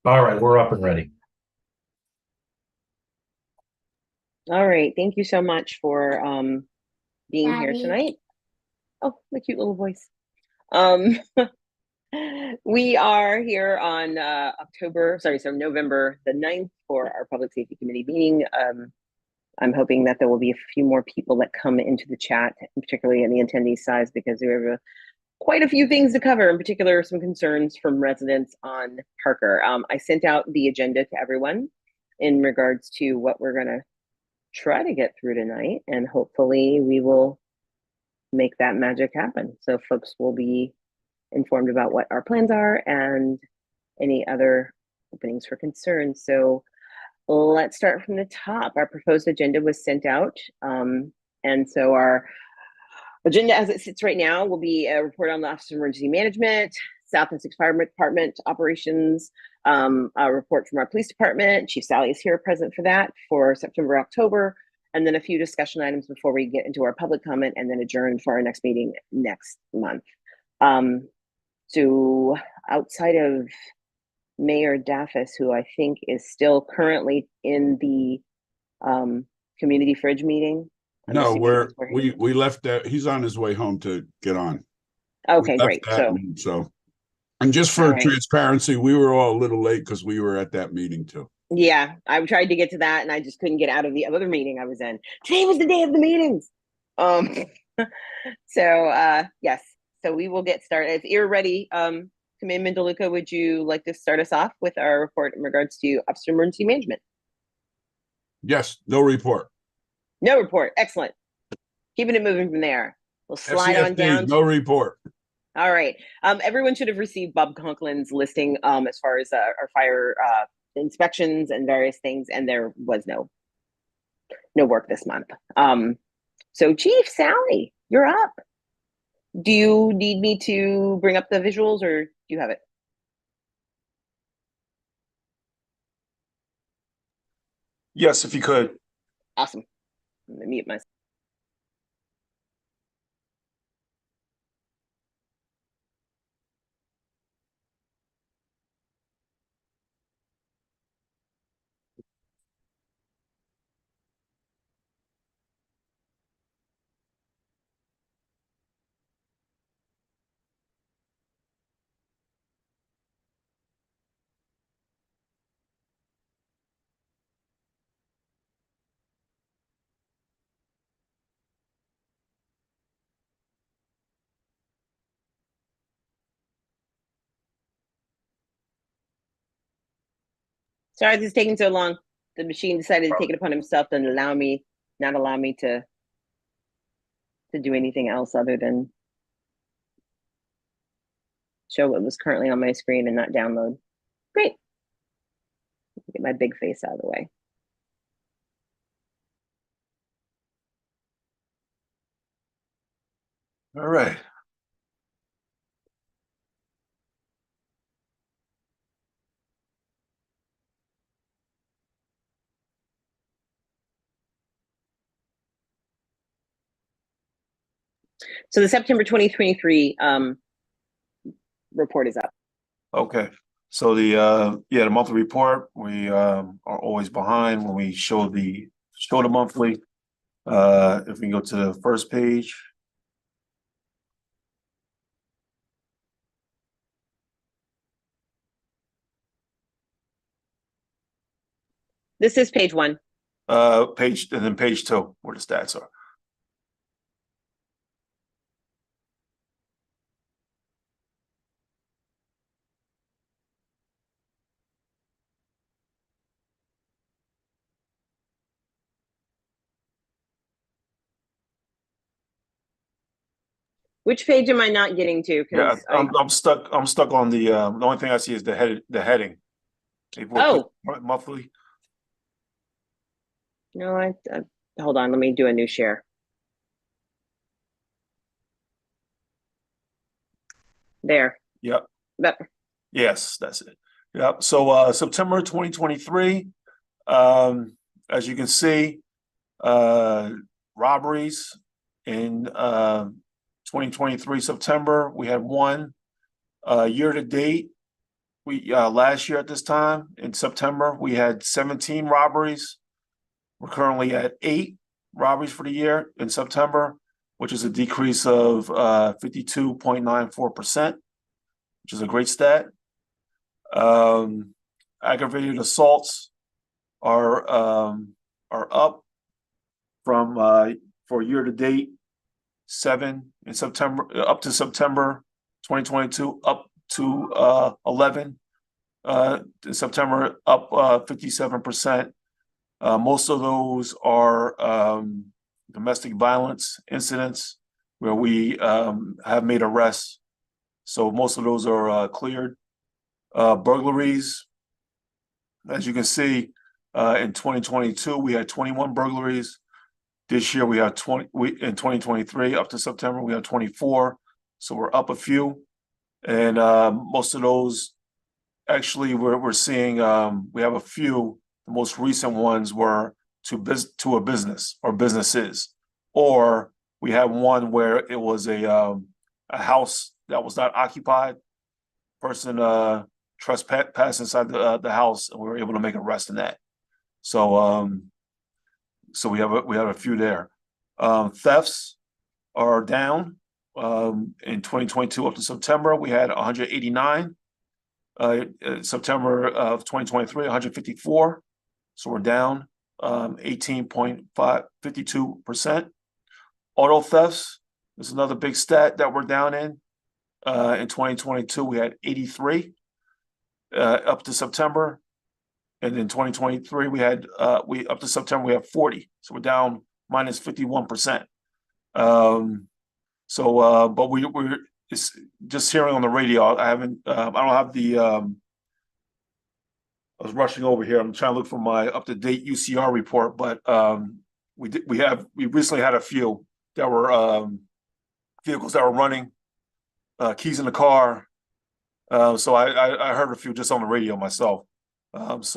All right, we're up and ready. All right. Thank you so much for being here Daddy. tonight. Oh, the cute little voice. Um, we are here on November the 9th for our Public Safety Committee meeting. I'm hoping that there will be a few more people that come into the chat, particularly in the attendee size, because we have quite a few things to cover, in particular, some concerns from residents on Parker. I sent out the agenda to everyone in regards to what we're going to try to get through tonight, and hopefully we will make that magic happen. So folks will be informed about what our plans are and any other openings for concern. So let's start from the top. Our proposed agenda was sent out. And so our agenda as it sits right now will be a report on the Office of Emergency Management, South and Sixth Fire Department operations, a report from our police department. Chief Sally is here present for that for September, October, and then a few discussion items before we get into our public comment and then adjourn for our next meeting next month. So outside of Mayor Daffis, who I think is still currently in the community fridge meeting. No, we left that. He's on his way home to get on. We Okay, left great. that and just for All right. transparency, we were all a little late because we were at that meeting too. Yeah, I tried to get to that and I just couldn't get out of the other meeting I was in. Today was the day of the meetings. Yes, so we will get started. If you're ready, Commander DeLuca, would you like to start us off with our report in regards to Office of Emergency Management? Yes, no report. No report. Excellent. Keeping it moving from there. We'll slide on down. No report. All right. Everyone should have received Bob Conklin's listing as far as our fire inspections and various things, and there was no work this month. So Chief Sally, you're up. Do you need me to bring up the visuals or do you have it? Yes, if you could. Awesome. I'm gonna mute myself. Sorry, this is taking so long. The machine decided to take it upon himself and not allow me to do anything else other than show what was currently on my screen and not download. Great. Get my big face out of the way. All right. So the September 2023 report is up. Okay. So the monthly report, we are always behind when we show the monthly. If we go to the first page. This is page 1. Page and then page 2 where the stats are. Which page am I not getting to? Yeah, I'm stuck. I'm stuck on the only thing I see is the heading. Oh, monthly. No, I hold on. Let me do a new share. There. Yep. Better. Yes, that's it. Yep. So September 2023, as you can see, robberies in 2023 September, we had one. Year to date, last year at this time in September, we had 17 robberies. We're currently at 8 robberies for the year in September, which is a decrease of 52.94%, which is a great stat. Aggravated assaults are up from for year to date 7 in September up to September 2022, up to 11 in September, up 57%. Most of those are domestic violence incidents where we have made arrests. So most of those are cleared. Burglaries, as you can see, in 2022, we had 21 burglaries. This year we have 20, in 2023, up to September, we have 24. So we're up a few. And most of those, actually, we're seeing, we have a few. The most recent ones were to a business or businesses, or we had one where it was a house that was not occupied. Person trespassed inside the house, and we were able to make an arrest in that. So so we have a few there. Thefts are down. In 2022 up to September, we had 189. September of 2023, 154. So we're down 18.52%. Auto thefts is another big stat that we're down in. In 2022, we had 83 up to September. And in 2023, we had up to September, we have 40. So we're down minus 51%. But we're just hearing on the radio. I don't have the, I was rushing over here. I'm trying to look for my up-to-date UCR report, but we recently had a few that were vehicles that were running, keys in the car. So I heard a few just on the radio myself. As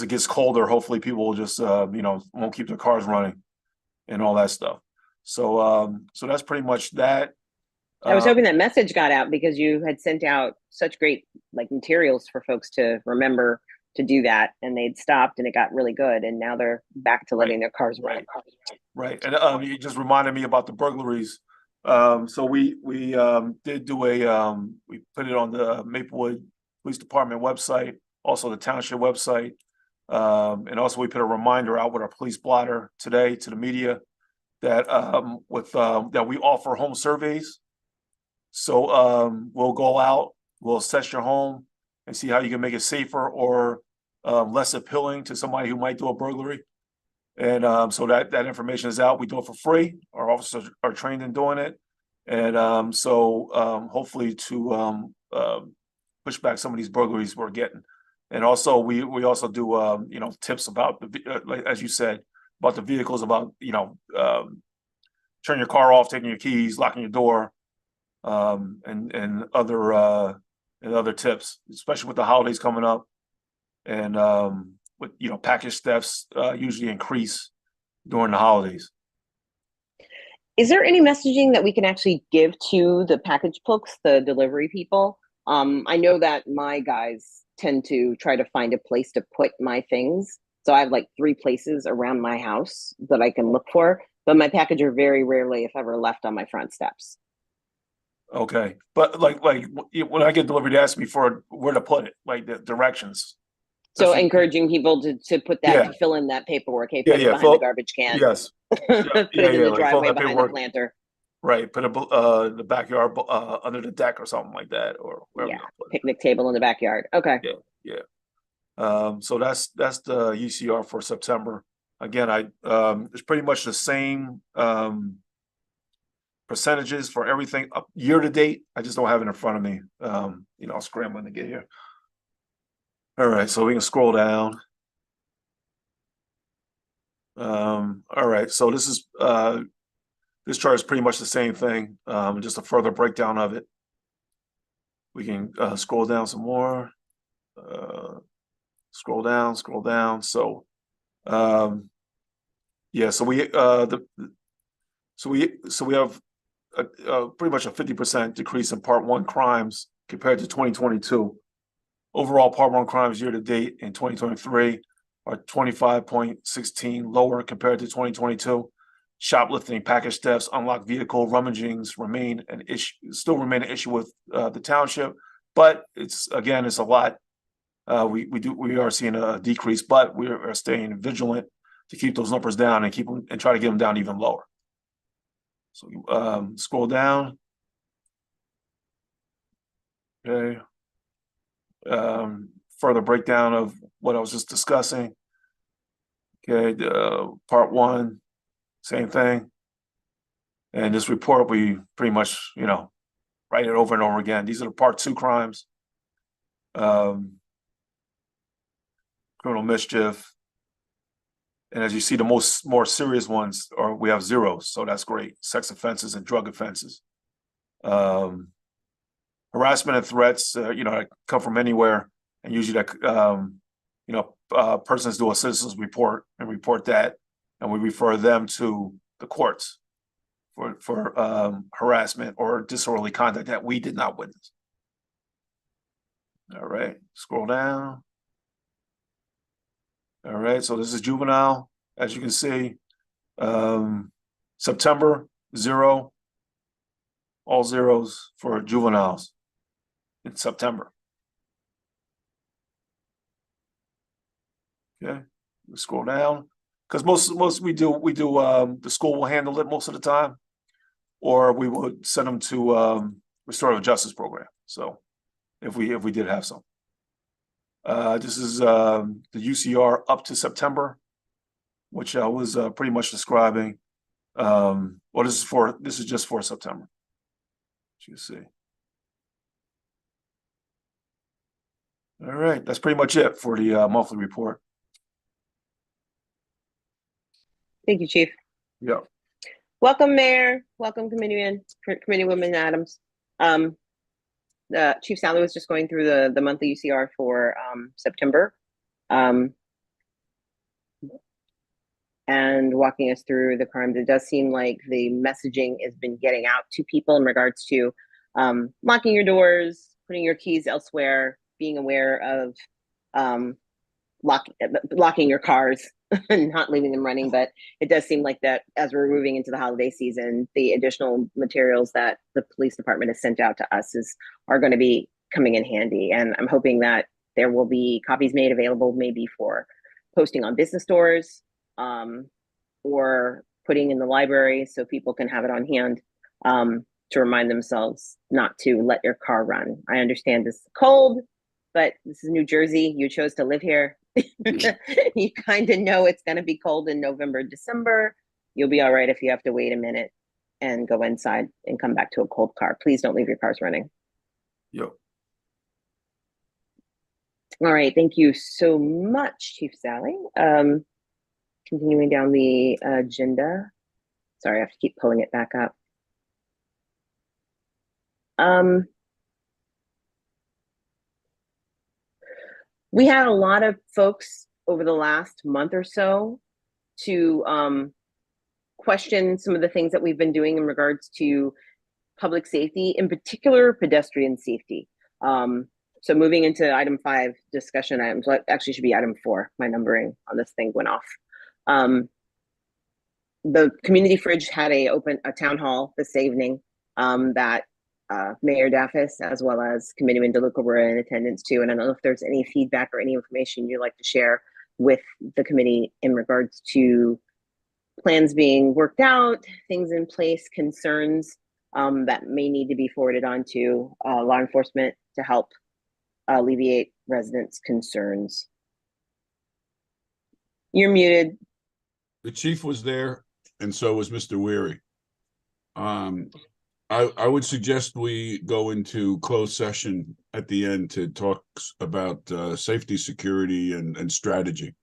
it gets colder, hopefully people will just, won't keep their cars running and all that stuff. So that's pretty much that. I was hoping that message got out because you had sent out such great materials for folks to remember to do that, and they'd stopped and it got really good, and now they're back to letting their cars run. Right, and you just reminded me about the burglaries. So we did do we put it on the Maplewood Police Department website, also the township website, and also we put a reminder out with our police blotter today to the media that that we offer home surveys. So we'll go out, we'll assess your home and see how you can make it safer or less appealing to somebody who might do a burglary. And so that information is out. We do it for free. Our officers are trained in doing it. And hopefully to push back some of these burglaries we're getting. And also we also do tips about as you said, about the vehicles, about turning your car off, taking your keys, locking your door, and other tips, especially with the holidays coming up, and with package thefts usually increase during the holidays. Is there any messaging that we can actually give to the package folks, the delivery people? I know that my guys tend to try to find a place to put my things. So I have 3 places around my house that I can look for, but my packages are very rarely, if ever, left on my front steps. Okay, but like when I get delivered, they ask me for where to put it, the directions. So encouraging people to put that, to fill in that paperwork. Hey, put it behind the garbage can. Yes. Put it in the driveway behind the planter. Right, put it the backyard under the deck or something like that, or wherever. Picnic table in the backyard. Okay. Yeah. So that's the UCR for September. Again, it's pretty much the same percentages for everything up year to date. I just don't have it in front of me. I'm scrambling to get here. All right, so we can scroll down. All right, so this is this chart is pretty much the same thing, just a further breakdown of it. We can scroll down some more. Scroll down. So yeah, so we we have pretty much a 50% decrease in Part 1 crimes compared to 2022. Overall, Part 1 crimes year to date in 2023 are 25.16 lower compared to 2022. Shoplifting, package thefts, unlocked vehicle rummagings still remain an issue with the township, but it's a lot. We are seeing a decrease, but we are staying vigilant to keep those numbers down and try to get them down even lower. So scroll down. Okay. Further breakdown of what I was just discussing. Okay, Part 1, same thing. And this report, we pretty much, write it over and over again. These are the Part 2 crimes. Criminal mischief. And as you see, the more serious ones we have zeros, so that's great. Sex offenses and drug offenses. Harassment and threats, come from anywhere, and usually that persons do a citizen's report and report that, and we refer them to the courts for harassment or disorderly conduct that we did not witness. All right, scroll down. All right, so this is juvenile, as you can see. September, 0. All zeros for juveniles in September. Okay, we scroll down because most we do the school will handle it most of the time, or we would send them to restorative justice program. So if we did have some. This is the UCR up to September, which I was pretty much describing. This is just for September. As you see. All right, that's pretty much it for the monthly report. Thank you, Chief. Yeah. Welcome, Mayor. Welcome, Committeewoman Adams. Chief Sally was just going through the monthly UCR for September, and walking us through the crimes. It does seem like the messaging has been getting out to people in regards to locking your doors, putting your keys elsewhere, being aware of locking your cars and not leaving them running. But it does seem like that as we're moving into the holiday season, the additional materials that the police department has sent out to us are going to be coming in handy. And I'm hoping that there will be copies made available maybe for posting on business doors, or putting in the library so people can have it on hand to remind themselves not to let your car run. I understand it's cold, but this is New Jersey. You chose to live here. You kind of know it's going to be cold in November, December. You'll be all right if you have to wait a minute and go inside and come back to a cold car. Please don't leave your cars running. Yep. All right. Thank you so much, Chief Sally. Continuing down the agenda. Sorry, I have to keep pulling it back up. We had a lot of folks over the last month or so to question some of the things that we've been doing in regards to public safety, in particular pedestrian safety. So moving into item 5 discussion items, actually should be item 4. My numbering on this thing went off. The community fridge had a town hall this evening that Mayor Daffis as well as Committeeman DeLuca were in attendance to, and I don't know if there's any feedback or any information you'd like to share with the committee in regards to plans being worked out, things in place, concerns that may need to be forwarded on to law enforcement to help alleviate residents' concerns. You're muted. The chief was there, and so was Mr. Weary. I would suggest we go into closed session at the end to talk about safety, security, and strategy.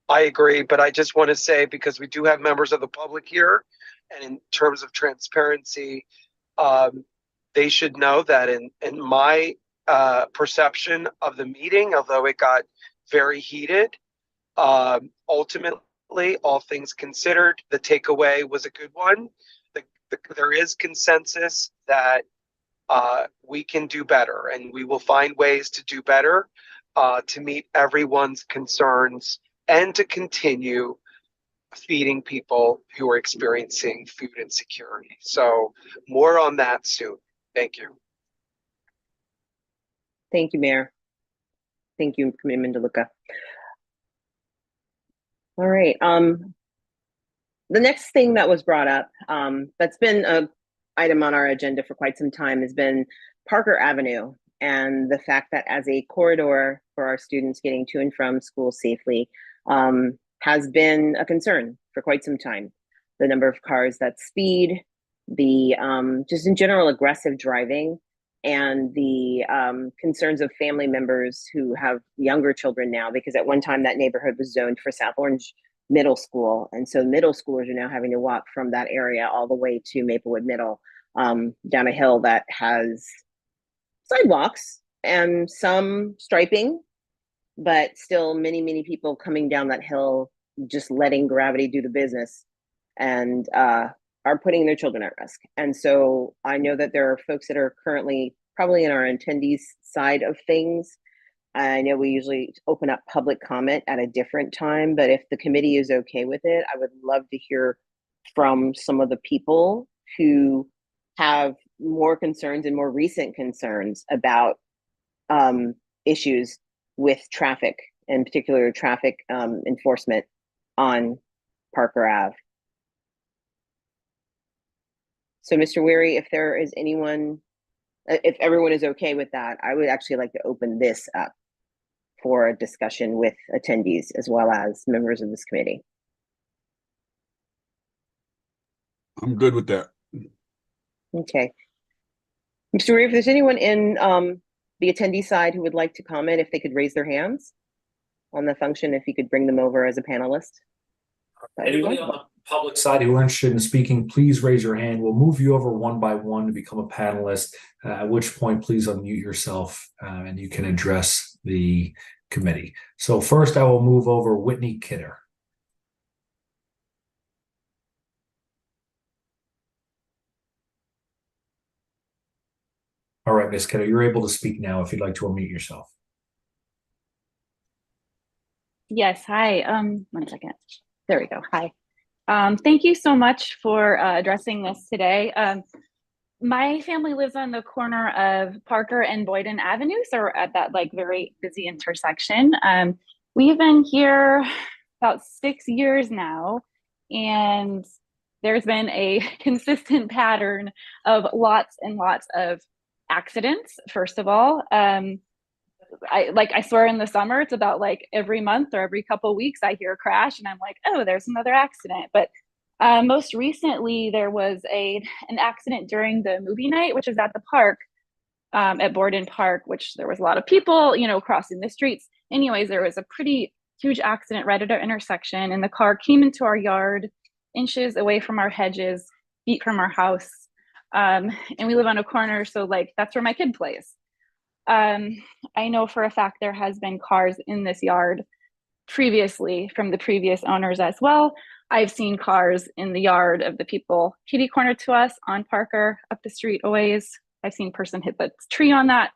I agree, but I just want to say, because we do have members of the public here, and in terms of transparency, they should know that in my perception of the meeting, although it got very heated, ultimately, all things considered, the takeaway was a good one. There is consensus that we can do better, and we will find ways to do better to meet everyone's concerns and to continue feeding people who are experiencing food insecurity. So more on that soon. Thank you. Thank you, Mayor. Thank you, Commitment DeLuca. All right. The next thing that was brought up, that's been an item on our agenda for quite some time, has been Parker Avenue and the fact that as a corridor for our students getting to and from school safely has been a concern for quite some time. The number of cars that speed, the just in general aggressive driving, and the concerns of family members who have younger children now, because at one time that neighborhood was zoned for South Orange Middle School. And so middle schoolers are now having to walk from that area all the way to Maplewood Middle, down a hill that has sidewalks and some striping, but still many, many people coming down that hill, just letting gravity do the business, and are putting their children at risk. And so I know that there are folks that are currently probably in our attendees side of things. I know we usually open up public comment at a different time, but if the committee is okay with it, I would love to hear from some of the people who have more concerns and more recent concerns about issues with traffic, in particular traffic enforcement on Parker Ave. So Mr. Weary, if there is anyone, if everyone is okay with that, I would actually like to open this up for a discussion with attendees as well as members of this committee. I'm good with that. Okay. Mr. Weary, if there's anyone in the attendee side who would like to comment, if they could raise their hands on the function, if you could bring them over as a panelist. Anybody on the public side who are interested in speaking, please raise your hand. We'll move you over one by one to become a panelist, at which point please unmute yourself and you can address the committee. So first I will move over Whitney Kidder. All right, Ms. Kidder, you're able to speak now if you'd like to unmute yourself. Yes, hi. 1 second. There we go. Hi. Thank you so much for addressing this today. My family lives on the corner of Parker and Boyden Avenue, so we're at that like very busy intersection. We've been here about 6 years now, and there's been a consistent pattern of lots and lots of accidents. First of all, I swear in the summer, it's about like every month or every couple of weeks I hear a crash and I'm like, oh, there's another accident. But most recently there was an accident during the movie night, which is at the park, at Borden Park, which there was a lot of people, you know, crossing the streets. Anyways, there was a pretty huge accident right at our intersection, and the car came into our yard, inches away from our hedges, feet from our house. And we live on a corner, so like that's where my kid plays. I know for a fact there has been cars in this yard previously from the previous owners as well. I've seen cars in the yard of the people kitty corner to us on Parker up the street a ways. I've seen a person hit the tree on that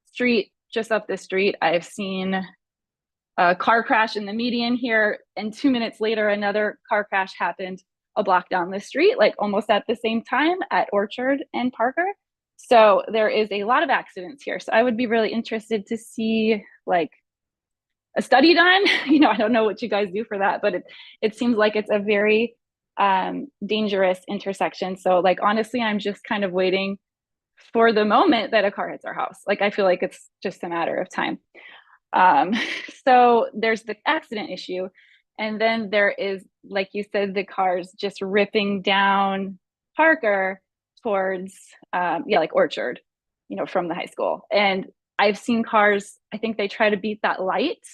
street just up the street. I've seen a car crash in the median here, and 2 minutes later another car crash happened a block down the street, like almost at the same time at Orchard and Parker. So there is a lot of accidents here. So I would be really interested to see like a study done. You know, I don't know what you guys do for that, but it seems like it's a very dangerous intersection. So like, honestly, I'm just kind of waiting for the moment that a car hits our house. Like, I feel like it's just a matter of time. So there's the accident issue. And then there is, like you said, the cars just ripping down Parker towards like Orchard, you know, from the high school. And I've seen cars, I think they try to beat that light,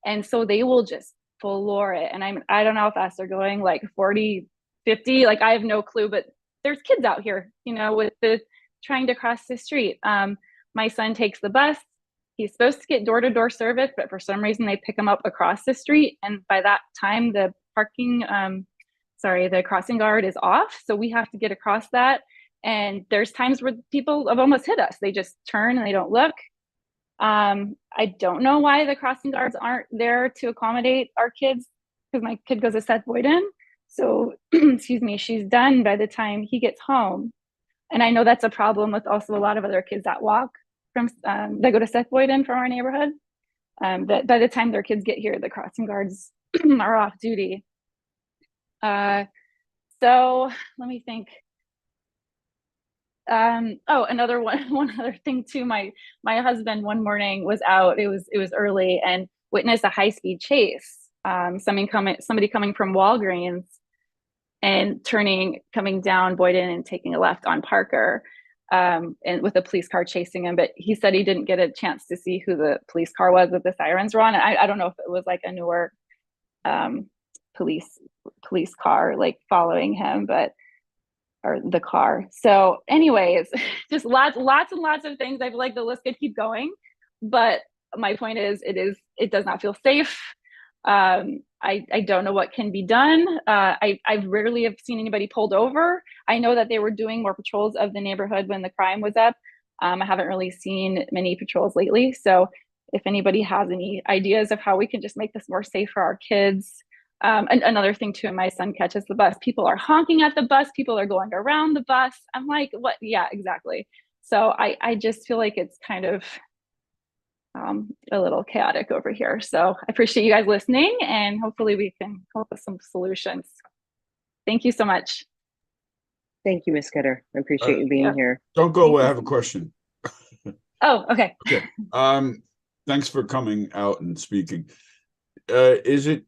and so they will just floor it. And I don't know if us are going like 40, 50, like I have no clue, but there's kids out here, you know, with the trying to cross the street. My son takes the bus. He's supposed to get door-to-door service, but for some reason they pick him up across the street, and by that time the crossing guard is off, so we have to get across that. And there's times where people have almost hit us. They just turn and they don't look. I don't know why the crossing guards aren't there to accommodate our kids, because my kid goes to Seth Boyden. So, excuse me, she's done by the time he gets home. And I know that's a problem with also a lot of other kids that walk from, that go to Seth Boyden from our neighborhood. That by the time their kids get here, the crossing guards are off duty. So let me think. Oh, another one other thing too. My husband one morning was out. It was early and witnessed a high-speed chase. Somebody coming from Walgreens and coming down Boyden and taking a left on Parker, and with a police car chasing him. But he said he didn't get a chance to see who the police car was that the sirens were on. I don't know if it was like a newer police car like following him, or the car. So anyways, just lots and lots of things. I feel like the list could keep going, but my point is it does not feel safe. I don't know what can be done. I rarely have seen anybody pulled over. I know that they were doing more patrols of the neighborhood when the crime was up. I haven't really seen many patrols lately. So if anybody has any ideas of how we can just make this more safe for our kids. And another thing too, my son catches the bus. People are honking at the bus. People are going around the bus. I'm like, what? Yeah, exactly. So I just feel like it's kind of a little chaotic over here. So I appreciate you guys listening, and hopefully we can come up with some solutions. Thank you so much. Thank you, Ms. Scudder. I appreciate you being here. Don't go away. I have a question. Oh, okay. Okay. Thanks for coming out and speaking. Is it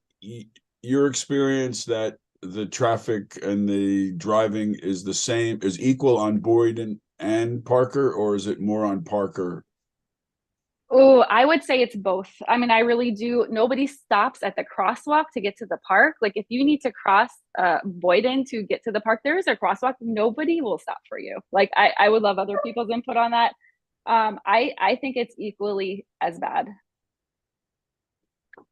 your experience that the traffic and the driving is the same, is equal on Boyden and Parker, or is it more on Parker? Oh, I would say it's both. I mean, I really do. Nobody stops at the crosswalk to get to the park. Like if you need to cross Boyden to get to the park, there is a crosswalk. Nobody will stop for you. Like I would love other people's input on that. I think it's equally as bad.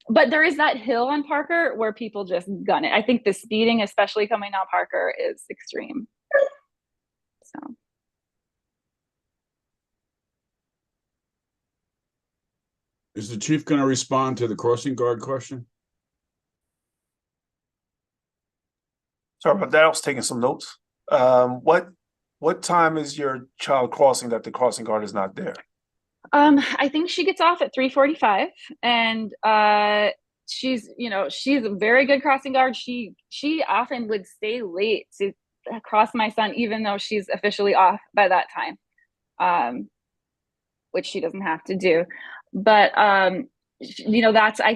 But there is that hill on Parker where people just gun it. I think the speeding, especially coming down Parker, is extreme. So. Is the chief going to respond to the crossing guard question? Sorry about that. I was taking some notes. What time is your child crossing that the crossing guard is not there? I think she gets off at 3:45, and she's a very good crossing guard. She often would stay late to cross my son, even though she's officially off by that time, which she doesn't have to do. But I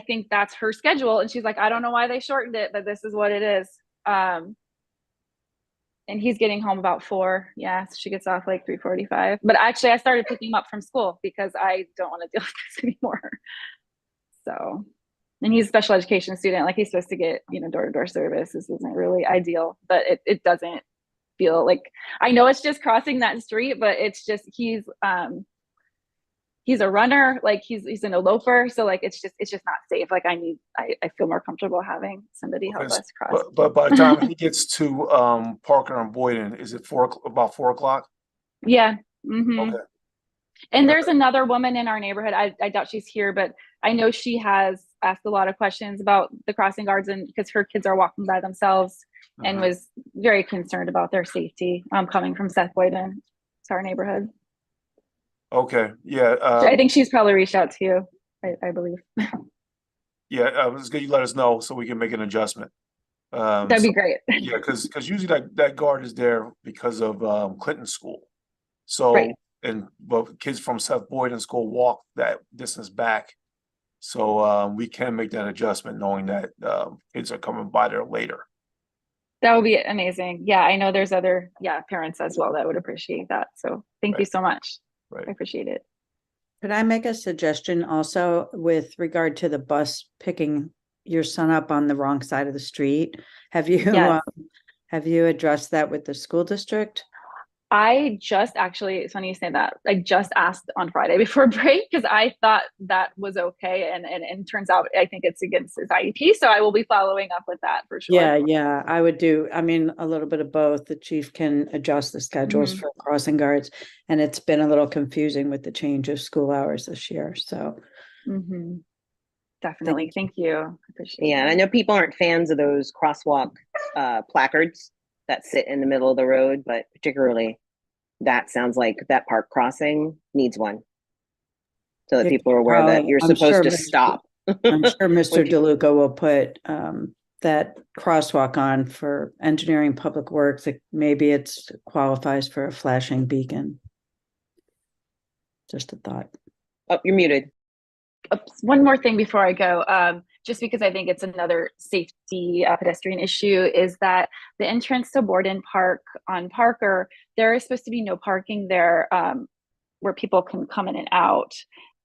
think that's her schedule, and she's like, I don't know why they shortened it, but this is what it is. And he's getting home about 4. Yeah, so she gets off like 3:45. But actually, I started picking him up from school because I don't want to deal with this anymore. So, and he's a special education student. Like he's supposed to get, door-to-door service. This isn't really ideal, but it doesn't feel like, I know it's just crossing that street, but it's just, he's a runner, like he's in a loafer. So like, it's just not safe. Like I feel more comfortable having somebody help us cross. But by the time he gets to Parker and Boyden, is it about 4 o'clock? Yeah. Mm-hmm. Okay. And there's another woman in our neighborhood. I doubt she's here, but I know she has asked a lot of questions about the crossing guards, and because her kids are walking by themselves, and was very concerned about their safety coming from Seth Boyden to our neighborhood. Okay. Yeah. I think she's probably reached out to you, I believe. Yeah, it was good you let us know so we can make an adjustment. That'd be great. Yeah, because usually that guard is there because of Clinton School. So Right. But kids from Seth Boyden School walk that distance back. So we can make that adjustment knowing that kids are coming by there later. That would be amazing. Yeah, I know there's other parents as well that would appreciate that. So thank you so much. Right. I appreciate it. Could I make a suggestion also with regard to the bus picking your son up on the wrong side of the street? Have you Yes. have you addressed that with the school district? I just actually, it's funny you say that. I just asked on Friday before break because I thought that was okay. And turns out I think it's against his IEP. So I will be following up with that for sure. Yeah, I would do, I mean, a little bit of both. The chief can adjust the schedules Mhm. for crossing guards. And it's been a little confusing with the change of school hours this year, so. Mhm. Definitely. Thank you. I appreciate Yeah, and I that. know people aren't fans of those crosswalk placards that sit in the middle of the road, but particularly that sounds like that park crossing needs one. So that Yeah, people are aware that probably, you're I'm supposed sure to Mr. stop. I'm sure Mr. When people- DeLuca will put that crosswalk on for engineering public works. Maybe it's qualifies for a flashing beacon. Just a thought. Oh, you're muted. Oops, one more thing before I go, just because I think it's another safety pedestrian issue, is that the entrance to Borden Park on Parker, there is supposed to be no parking there where people can come in and out.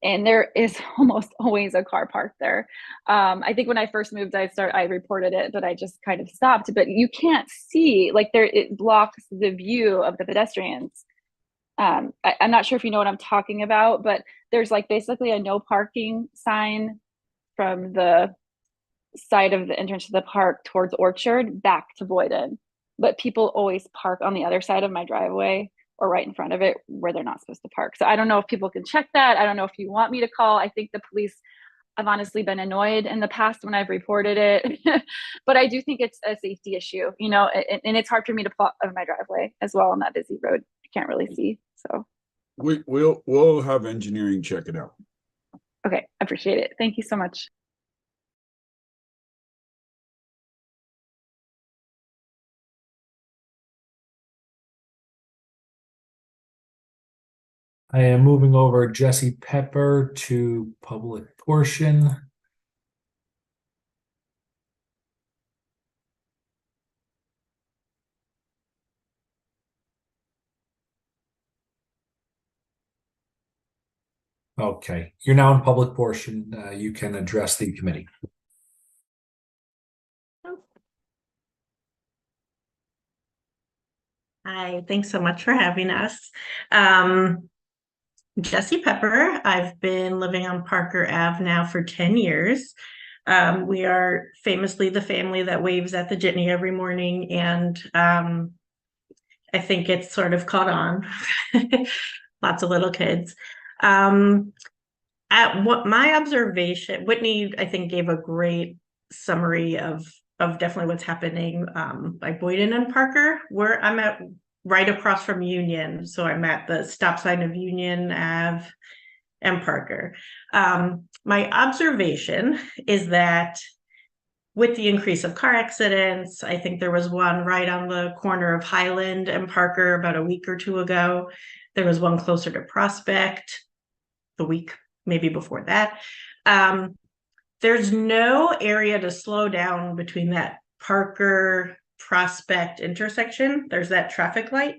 And there is almost always a car parked there. I think when I first moved, I reported it, but I just kind of stopped. But you can't see, like it blocks the view of the pedestrians. I'm not sure if you know what I'm talking about, but there's like basically a no parking sign from the side of the entrance to the park towards Orchard back to Boyden. But people always park on the other side of my driveway or right in front of it where they're not supposed to park. So I don't know if people can check that. I don't know if you want me to call. I think the police, I've honestly been annoyed in the past when I've reported it, but I do think it's a safety issue, you know, and it's hard for me to plot on my driveway as well on that busy road. You can't really see. So, We'll have engineering check it out. okay, I appreciate it. Thank you so much. I am moving over Jesse Pepper to public portion. Okay, you're now in public portion. You can address the committee. Hi, thanks so much for having us. Jesse Pepper. I've been living on Parker Ave now for 10 years. We are famously the family that waves at the jitney every morning, and I think it's sort of caught on. Lots of little kids. At what my observation, Whitney, I think, gave a great summary of definitely what's happening by Boyden and Parker, where I'm at right across from Union. So I'm at the stop sign of Union Ave and Parker. My observation is that with the increase of car accidents, I think there was one right on the corner of Highland and Parker about a week or two ago. There was one closer to Prospect the week maybe before that. There's no area to slow down between that Parker Prospect intersection. There's that traffic light,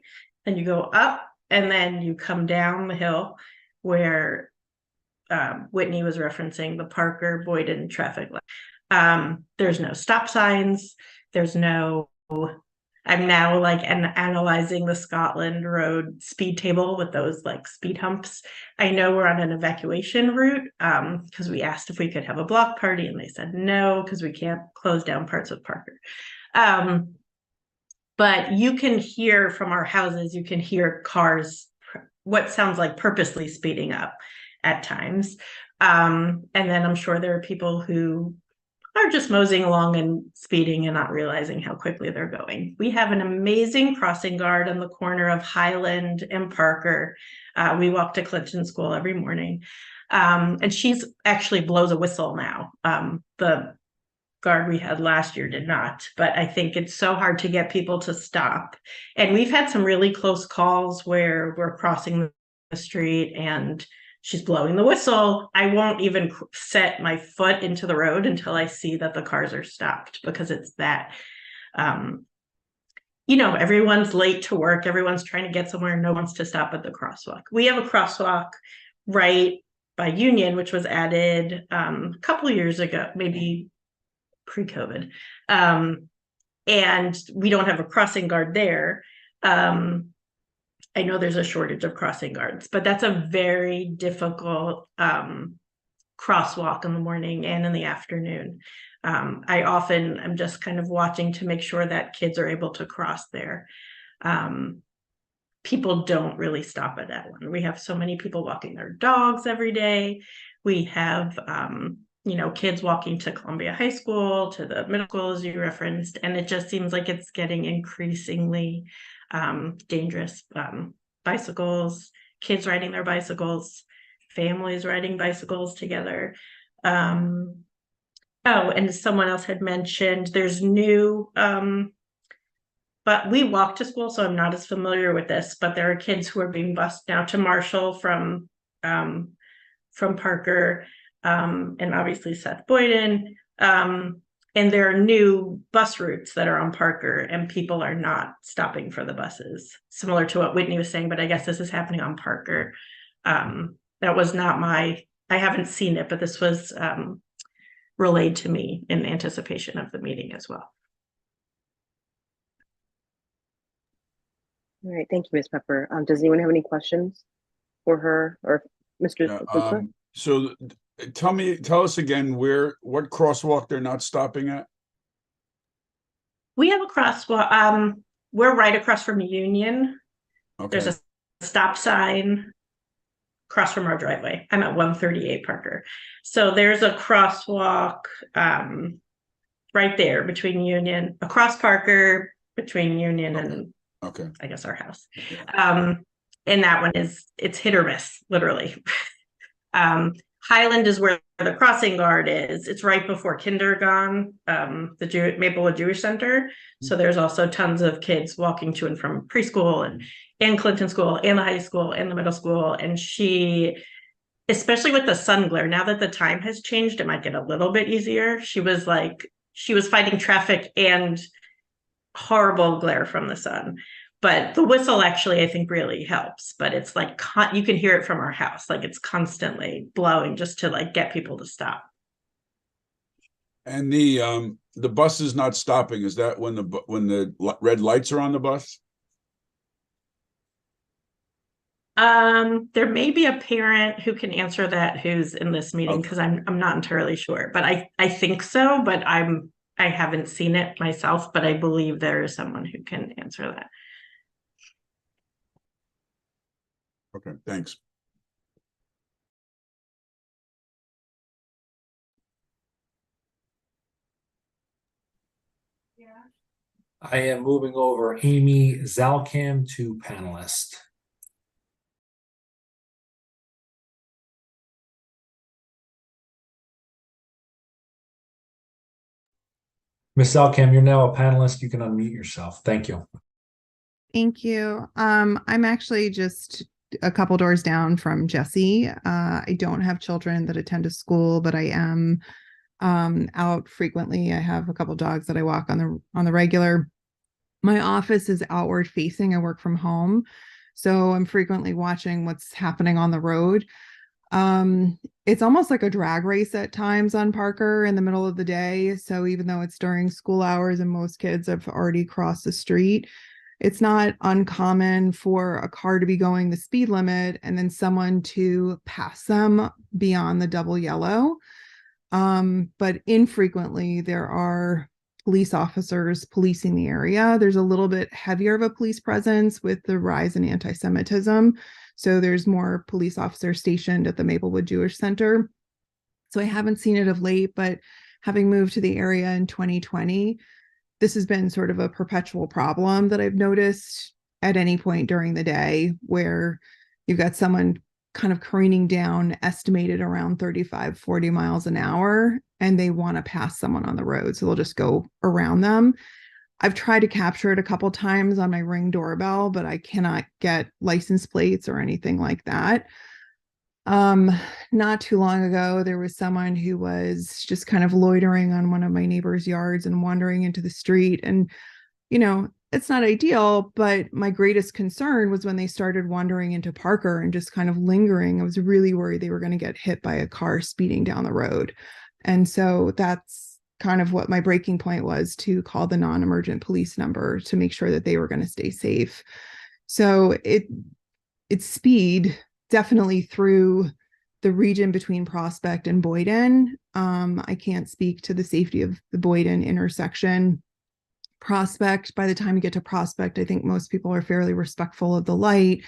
then you go up and then you come down the hill where Whitney was referencing the Parker Boyden traffic light. There's no stop signs. There's no, I'm now like analyzing the Scotland Road speed table with those like speed humps. I know we're on an evacuation route because we asked if we could have a block party and they said no because we can't close down parts of Parker. But you can hear from our houses, you can hear cars, what sounds like purposely speeding up at times. And then I'm sure there are people who are just moseying along and speeding and not realizing how quickly they're going. We have an amazing crossing guard on the corner of Highland and Parker. We walk to Clinton School every morning. And she's actually blows a whistle now. The guard we had last year did not, but I think it's so hard to get people to stop. And we've had some really close calls where we're crossing the street and she's blowing the whistle. I won't even set my foot into the road until I see that the cars are stopped because it's that, you know, everyone's late to work. Everyone's trying to get somewhere. No one wants to stop at the crosswalk. We have a crosswalk right by Union, which was added a couple of years ago, maybe pre-COVID. And we don't have a crossing guard there. I know there's a shortage of crossing guards, but that's a very difficult crosswalk in the morning and in the afternoon. I often am just kind of watching to make sure that kids are able to cross there. People don't really stop at that one. We have so many people walking their dogs every day. We have, kids walking to Columbia High School, to the middle school, as you referenced, and it just seems like it's getting increasingly dangerous. Bicycles, kids riding their bicycles, families riding bicycles together. Oh, and someone else had mentioned there's new, but we walk to school, so I'm not as familiar with this, but there are kids who are being bused now to Marshall from Parker, and obviously Seth Boyden. And there are new bus routes that are on Parker, and people are not stopping for the buses, similar to what Whitney was saying, but I guess this is happening on Parker. That was not I haven't seen it, but this was relayed to me in anticipation of the meeting as well. All right, thank you, Ms. Pepper. Does anyone have any questions for her or Mr. Zupa? So tell us again what crosswalk they're not stopping at? We have a crosswalk. We're right across from Union. Okay. There's a stop sign across from our driveway. I'm at 138 Parker. So there's a crosswalk right there between Union, across Parker, between Union and I guess our house. And that one it's hit or miss, literally. Highland is where the crossing guard is. It's right before Kindergarten, the Maplewood Jewish Center. So there's also tons of kids walking to and from preschool and Clinton School and the high school and the middle school. And she, especially with the sun glare, now that the time has changed, it might get a little bit easier. She was fighting traffic and horrible glare from the sun. But the whistle actually, I think, really helps. But it's like you can hear it from our house, like it's constantly blowing just to get people to stop. And the bus is not stopping. Is that when the red lights are on the bus? There may be a parent who can answer that who's in this meeting because I'm not entirely sure, but I think so. But I haven't seen it myself, but I believe there is someone who can answer that. Okay, thanks. I am moving over Amy Zalcam to panelist. Ms. Zalcam, you're now a panelist. You can unmute yourself. Thank you. Thank you. I'm actually just a couple doors down from Jesse. I don't have children that attend a school, but I am out frequently. I have a couple dogs that I walk on the regular. My office is outward facing. I work from home, so I'm frequently watching what's happening on the road. It's almost like a drag race at times on Parker in the middle of the day. So even though it's during school hours and most kids have already crossed the street, it's not uncommon for a car to be going the speed limit and then someone to pass them beyond the double yellow. But infrequently there are police officers policing the area. There's a little bit heavier of a police presence with the rise in anti-Semitism. So there's more police officers stationed at the Maplewood Jewish Center. So I haven't seen it of late, but having moved to the area in 2020, this has been sort of a perpetual problem that I've noticed at any point during the day where you've got someone kind of careening down, estimated around 35, 40 miles an hour, and they want to pass someone on the road. So they'll just go around them. I've tried to capture it a couple times on my Ring doorbell, but I cannot get license plates or anything like that. Not too long ago, there was someone who was just kind of loitering on one of my neighbor's yards and wandering into the street. And, it's not ideal, but my greatest concern was when they started wandering into Parker and just kind of lingering. I was really worried they were going to get hit by a car speeding down the road. And so that's kind of what my breaking point was, to call the non-emergent police number to make sure that they were going to stay safe. So it's speed definitely through the region between Prospect and Boyden. I can't speak to the safety of the Boyden intersection. Prospect, by the time you get to Prospect, I think most people are fairly respectful of the light.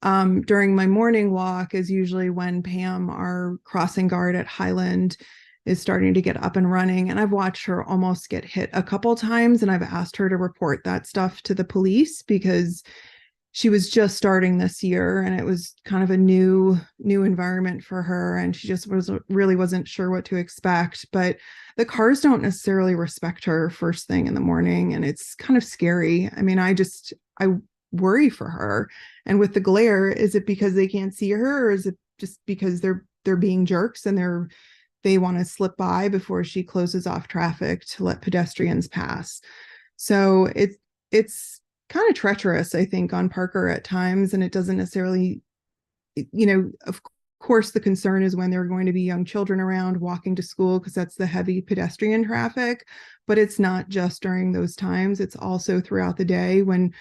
During my morning walk is usually when Pam, our crossing guard at Highland, is starting to get up and running. And I've watched her almost get hit a couple times, and I've asked her to report that stuff to the police because she was just starting this year and it was kind of a new environment for her, and she just wasn't sure what to expect. But the cars don't necessarily respect her first thing in the morning, and it's kind of scary. I mean, I worry for her. And with the glare, is it because they can't see her, or is it just because they're being jerks and they want to slip by before she closes off traffic to let pedestrians pass? So it's kind of treacherous, I think, on Parker at times, and it doesn't necessarily, of course, the concern is when there are going to be young children around walking to school, because that's the heavy pedestrian traffic. But it's not just during those times, it's also throughout the day when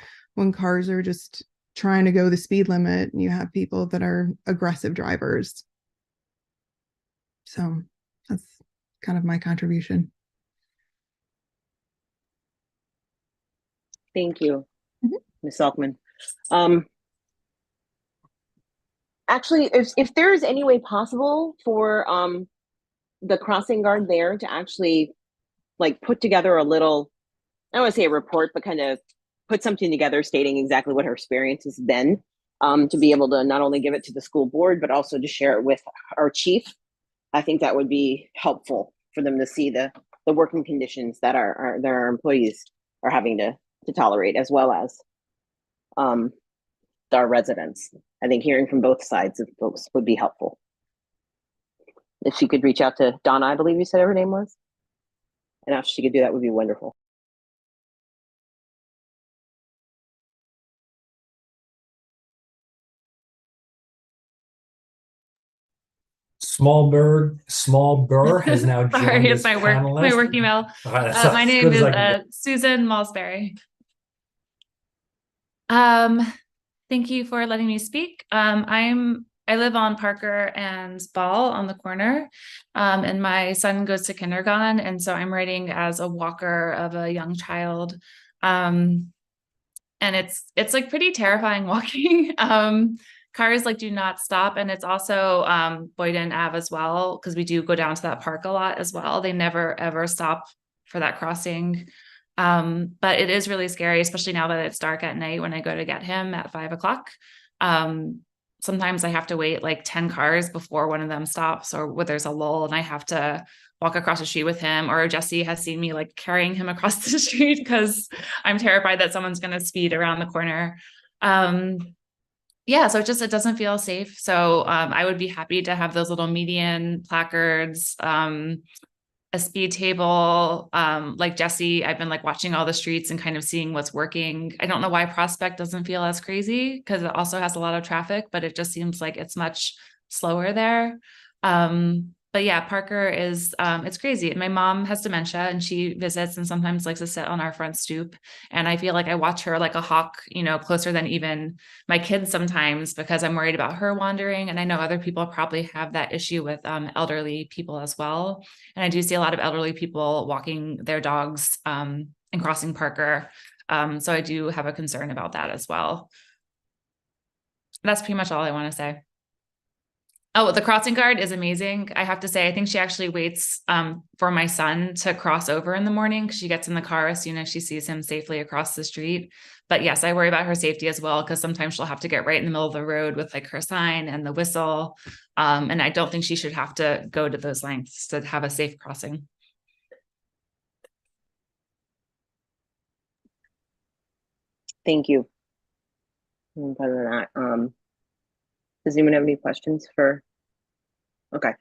cars are just trying to go the speed limit and you have people that are aggressive drivers. So that's kind of my contribution. Thank you, Mhm. Ms. Salkman. Actually, if there is any way possible for the crossing guard there to actually like put together a little, I don't want to say a report, but kind of put something together stating exactly what her experience has been, to be able to not only give it to the school board, but also to share it with our chief. I think that would be helpful for them to see the working conditions that our employees are having to tolerate, as well as our residents. I think hearing from both sides of folks would be helpful. If she could reach out to Donna, I believe you said her name was, and if she could do that, would be wonderful. Small Burr has now joined Sorry, as it's my panelist. work email. All right, that's My as name good as is I can do. Susan Malsbury. Thank you for letting me speak. I live on Parker and Ball on the corner, and my son goes to kindergarten, and so I'm writing as a walker of a young child, and it's like pretty terrifying walking. Cars like do not stop, and it's also Boyden Ave as well, because we do go down to that park a lot as well. They never ever stop for that crossing. But it is really scary, especially now that it's dark at night when I go to get him at 5 o'clock. Sometimes I have to wait like 10 cars before one of them stops, or where there's a lull and I have to walk across the street with him, or Jesse has seen me like carrying him across the street because I'm terrified that someone's going to speed around the corner. Yeah, so it doesn't feel safe. So I would be happy to have those little median placards, a speed table. Like Jesse, I've been like watching all the streets and kind of seeing what's working. I don't know why Prospect doesn't feel as crazy, because it also has a lot of traffic, but it just seems like it's much slower there. But yeah, Parker is, it's crazy. And my mom has dementia and she visits and sometimes likes to sit on our front stoop. And I feel like I watch her like a hawk, closer than even my kids sometimes, because I'm worried about her wandering. And I know other people probably have that issue with elderly people as well. And I do see a lot of elderly people walking their dogs and crossing Parker. So I do have a concern about that as well. That's pretty much all I want to say. Oh, the crossing guard is amazing. I have to say, I think she actually waits for my son to cross over in the morning, because she gets in the car as soon as she sees him safely across the street. But yes, I worry about her safety as well, because sometimes she'll have to get right in the middle of the road with like her sign and the whistle. And I don't think she should have to go to those lengths to have a safe crossing. Thank you. And other than that, does anyone have any questions for? Okay.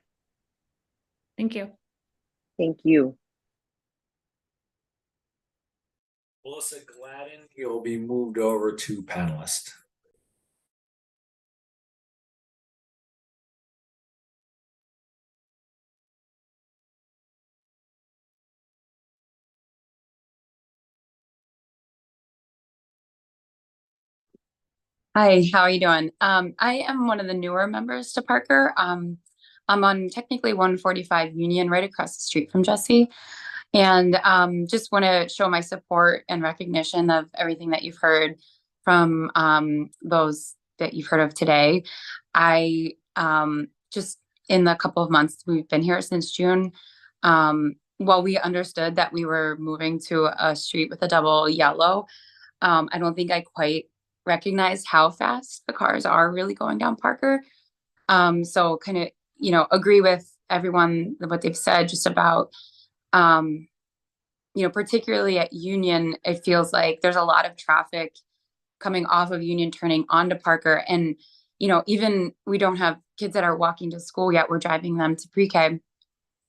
Thank you. Thank you. Melissa Gladden, you'll be moved over to panelist. Hi, how are you doing? I am one of the newer members to Parker. I'm on technically 145 Union, right across the street from Jesse. And just want to show my support and recognition of everything that you've heard from those that you've heard of today. I just in the couple of months we've been here since June, while we understood that we were moving to a street with a double yellow, I don't think I quite recognized how fast the cars are really going down Parker. So kind of, agree with everyone what they've said just about, particularly at Union, it feels like there's a lot of traffic coming off of Union turning onto Parker. And, even we don't have kids that are walking to school yet. We're driving them to pre-K.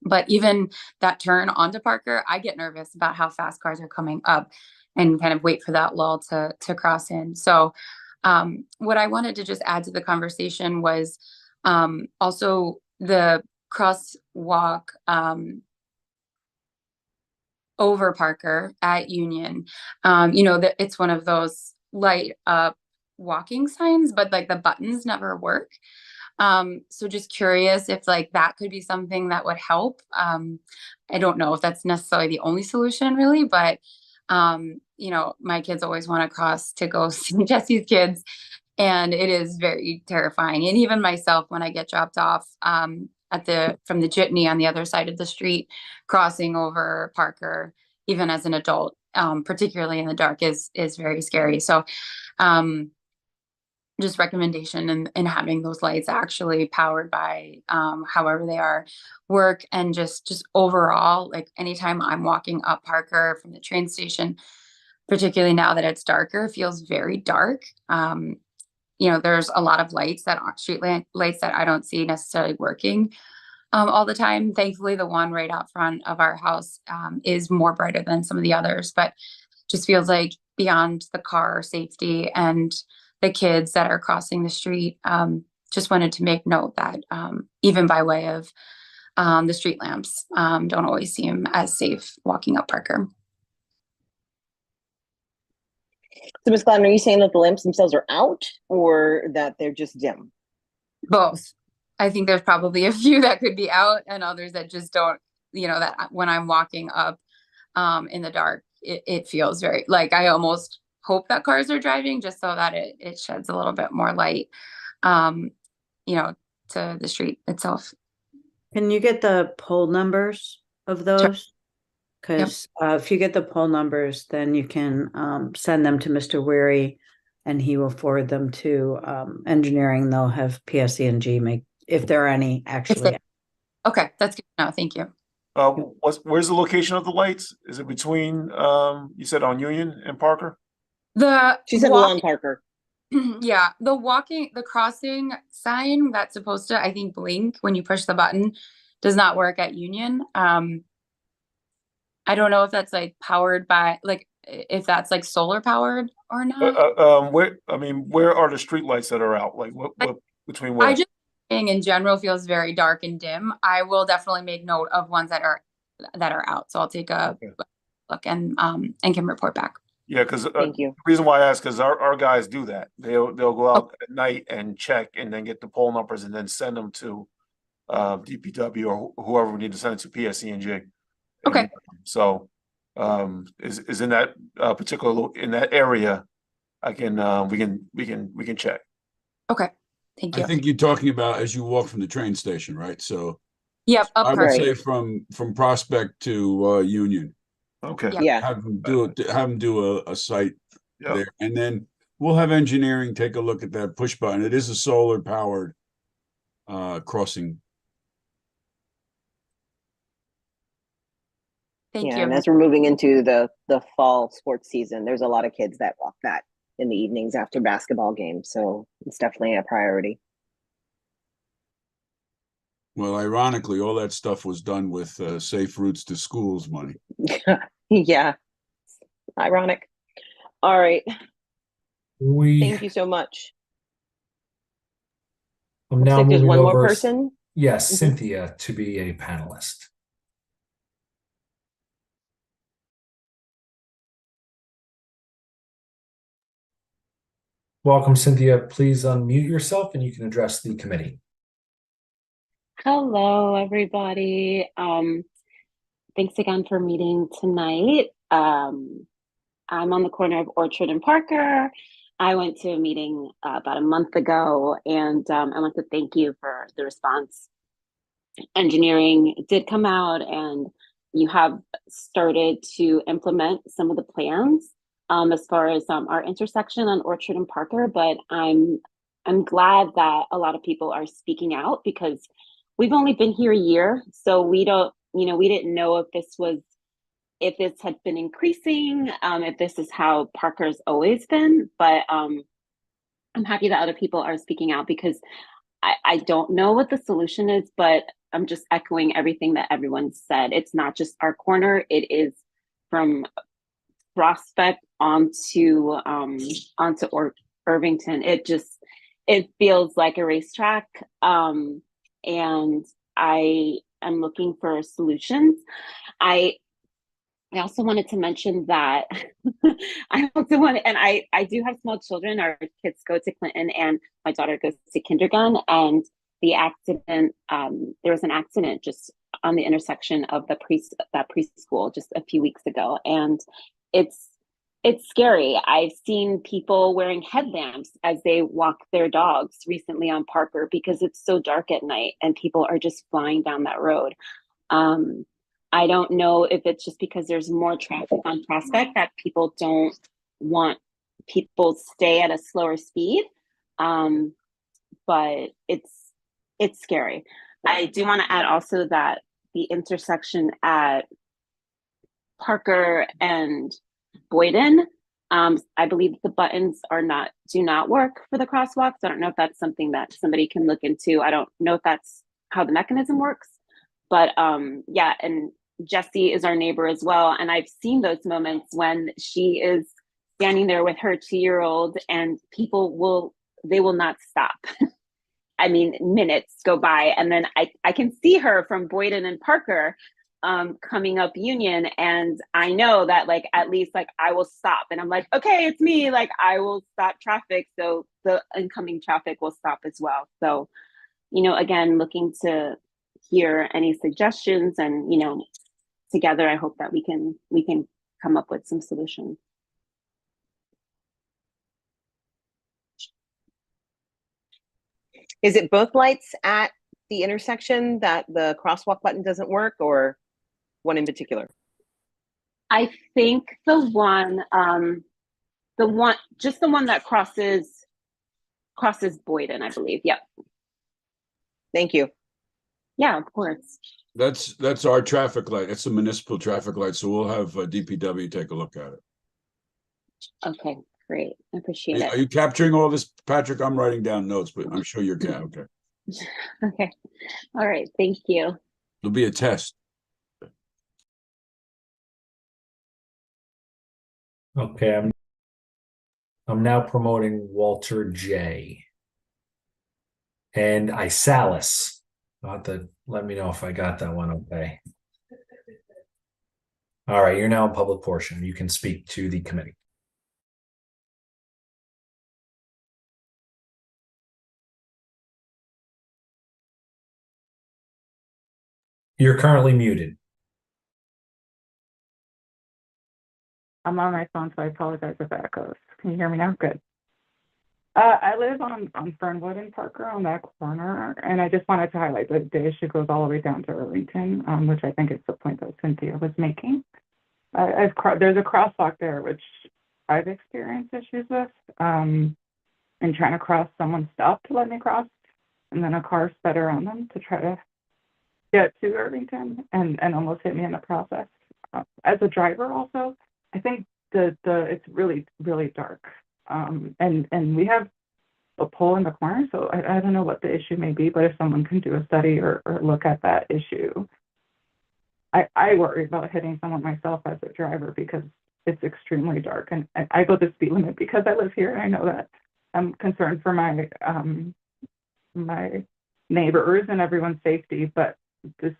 But even that turn onto Parker, I get nervous about how fast cars are coming up and kind of wait for that lull to cross in. So what I wanted to just add to the conversation was also the crosswalk over Parker at Union. That it's one of those light up walking signs, but like the buttons never work. So just curious if like that could be something that would help. I don't know if that's necessarily the only solution really, but my kids always want to cross to go see Jesse's kids, and it is very terrifying. And even myself, when I get dropped off from the jitney on the other side of the street, crossing over Parker, even as an adult, particularly in the dark, is very scary. So just recommendation and having those lights actually powered by however they are work, and just overall, like anytime I'm walking up Parker from the train station, particularly now that it's darker, feels very dark. There's a lot of lights that aren't lights that I don't see necessarily working all the time. Thankfully, the one right out front of our house is more brighter than some of the others, but just feels like beyond the car safety and the kids that are crossing the street, just wanted to make note that even by way of the street lamps, don't always seem as safe walking up Parker. So, Ms. Gladden, are you saying that the lamps themselves are out or that they're just dim? Both. I think there's probably a few that could be out and others that just don't, that when I'm walking up in the dark, it feels very like I almost hope that cars are driving just so that it sheds a little bit more light, to the street itself. Can you get the poll numbers of those? Because if you get the poll numbers, then you can send them to Mr. Weary, and he will forward them to engineering. They'll have PSE&G make, if there are any actually. Okay, that's good to know. Thank you. Where's the location of the lights? Is it between you said on Union and Parker? She said along Parker. Yeah, the crossing sign that's supposed to, I think, blink when you push the button does not work at Union. I don't know if that's like powered by, like, if that's like solar powered or not. Where are the street lights that are out? Like what between where? I just think in general feels very dark and dim. I will definitely make note of ones that are out. So I'll take a look and can report back. Yeah, because thank you. The reason why I ask, because our guys do that. They'll go out at night and check, and then get the poll numbers, and then send them to DPW or whoever we need to send it to, PSE&G. Okay. So is in that particular in that area, we can check. Okay. Thank you. I think you're talking about as you walk from the train station, right? So yep, I would say from Prospect to Union. Okay. Yeah. Have them do a site there, and then we'll have engineering take a look at that push button. It is a solar powered crossing. Thank you. And as we're moving into the fall sports season, there's a lot of kids that walk that in the evenings after basketball games. So it's definitely a priority. Well, ironically, all that stuff was done with Safe Routes to Schools money. Yeah. Ironic. All right. Thank you so much. I'm now like there's moving one over. more person. Yes, Cynthia to be a panelist. Welcome, Cynthia. Please unmute yourself and you can address the committee. Hello, everybody. Thanks again for meeting tonight. I'm on the corner of Orchard and Parker. I went to a meeting about a month ago, and I want to thank you for the response. Engineering did come out, and you have started to implement some of the plans as far as our intersection on Orchard and Parker. But I'm glad that a lot of people are speaking out, because we've only been here a year, so we don't, we didn't know if this had been increasing, if this is how Parker's always been. But I'm happy that other people are speaking out, because I don't know what the solution is, but I'm just echoing everything that everyone said. It's not just our corner; it is from Prospect onto Irvington. It feels like a racetrack, and I am looking for solutions. I also wanted to mention that I do have small children. Our kids go to Clinton, and my daughter goes to kindergarten. And the accident, there was an accident just on the intersection of that preschool just a few weeks ago, and it's scary. I've seen people wearing headlamps as they walk their dogs recently on Parker, because it's so dark at night and people are just flying down that road. I don't know if it's just because there's more traffic on Prospect that people don't want people stay at a slower speed. But it's scary. I do want to add also that the intersection at Parker and Boyden, I believe the buttons do not work for the crosswalks. I don't know if that's something that somebody can look into. I don't know if that's how the mechanism works, but yeah. And Jessie is our neighbor as well, and I've seen those moments when she is standing there with her 2-year-old, and people will not stop. I mean, minutes go by, and then I can see her from Boyden and Parker coming up Union, and I know that, like, at least, like, I will stop, and I'm like, okay, it's me, like, I will stop traffic, so the incoming traffic will stop as well. So, again, looking to hear any suggestions, and together I hope that we can come up with some solutions. Is it both lights at the intersection that the crosswalk button doesn't work, or one in particular? I think the one that crosses Boyden, I believe. Yep. Thank you. Yeah, of course. That's our traffic light. It's a municipal traffic light, so we'll have DPW take a look at it. Okay, great. I appreciate it. Are you capturing all this, Patrick? I'm writing down notes, but I'm sure you're okay. Okay. All right. Thank you. It'll be a test. Okay, I'm now promoting Walter J. And Isalis. Let me know if I got that one okay. All right, you're now in public portion. You can speak to the committee. You're currently muted. I'm on my phone, so I apologize if that echoes. Can you hear me now? Good. I live on Fernwood and Parker on that corner, and I just wanted to highlight that the issue goes all the way down to Irvington, which I think is the point that Cynthia was making. There's a crosswalk there, which I've experienced issues with, and trying to cross, someone stopped to let me cross, and then a car sped around them to try to get to Irvington, and almost hit me in the process. As a driver also, I think it's really, really dark. And we have a pole in the corner, so I don't know what the issue may be, but if someone can do a study or look at that issue. I worry about hitting someone myself as a driver, because it's extremely dark, and I go the speed limit because I live here, and I know that I'm concerned for my my neighbors and everyone's safety, but the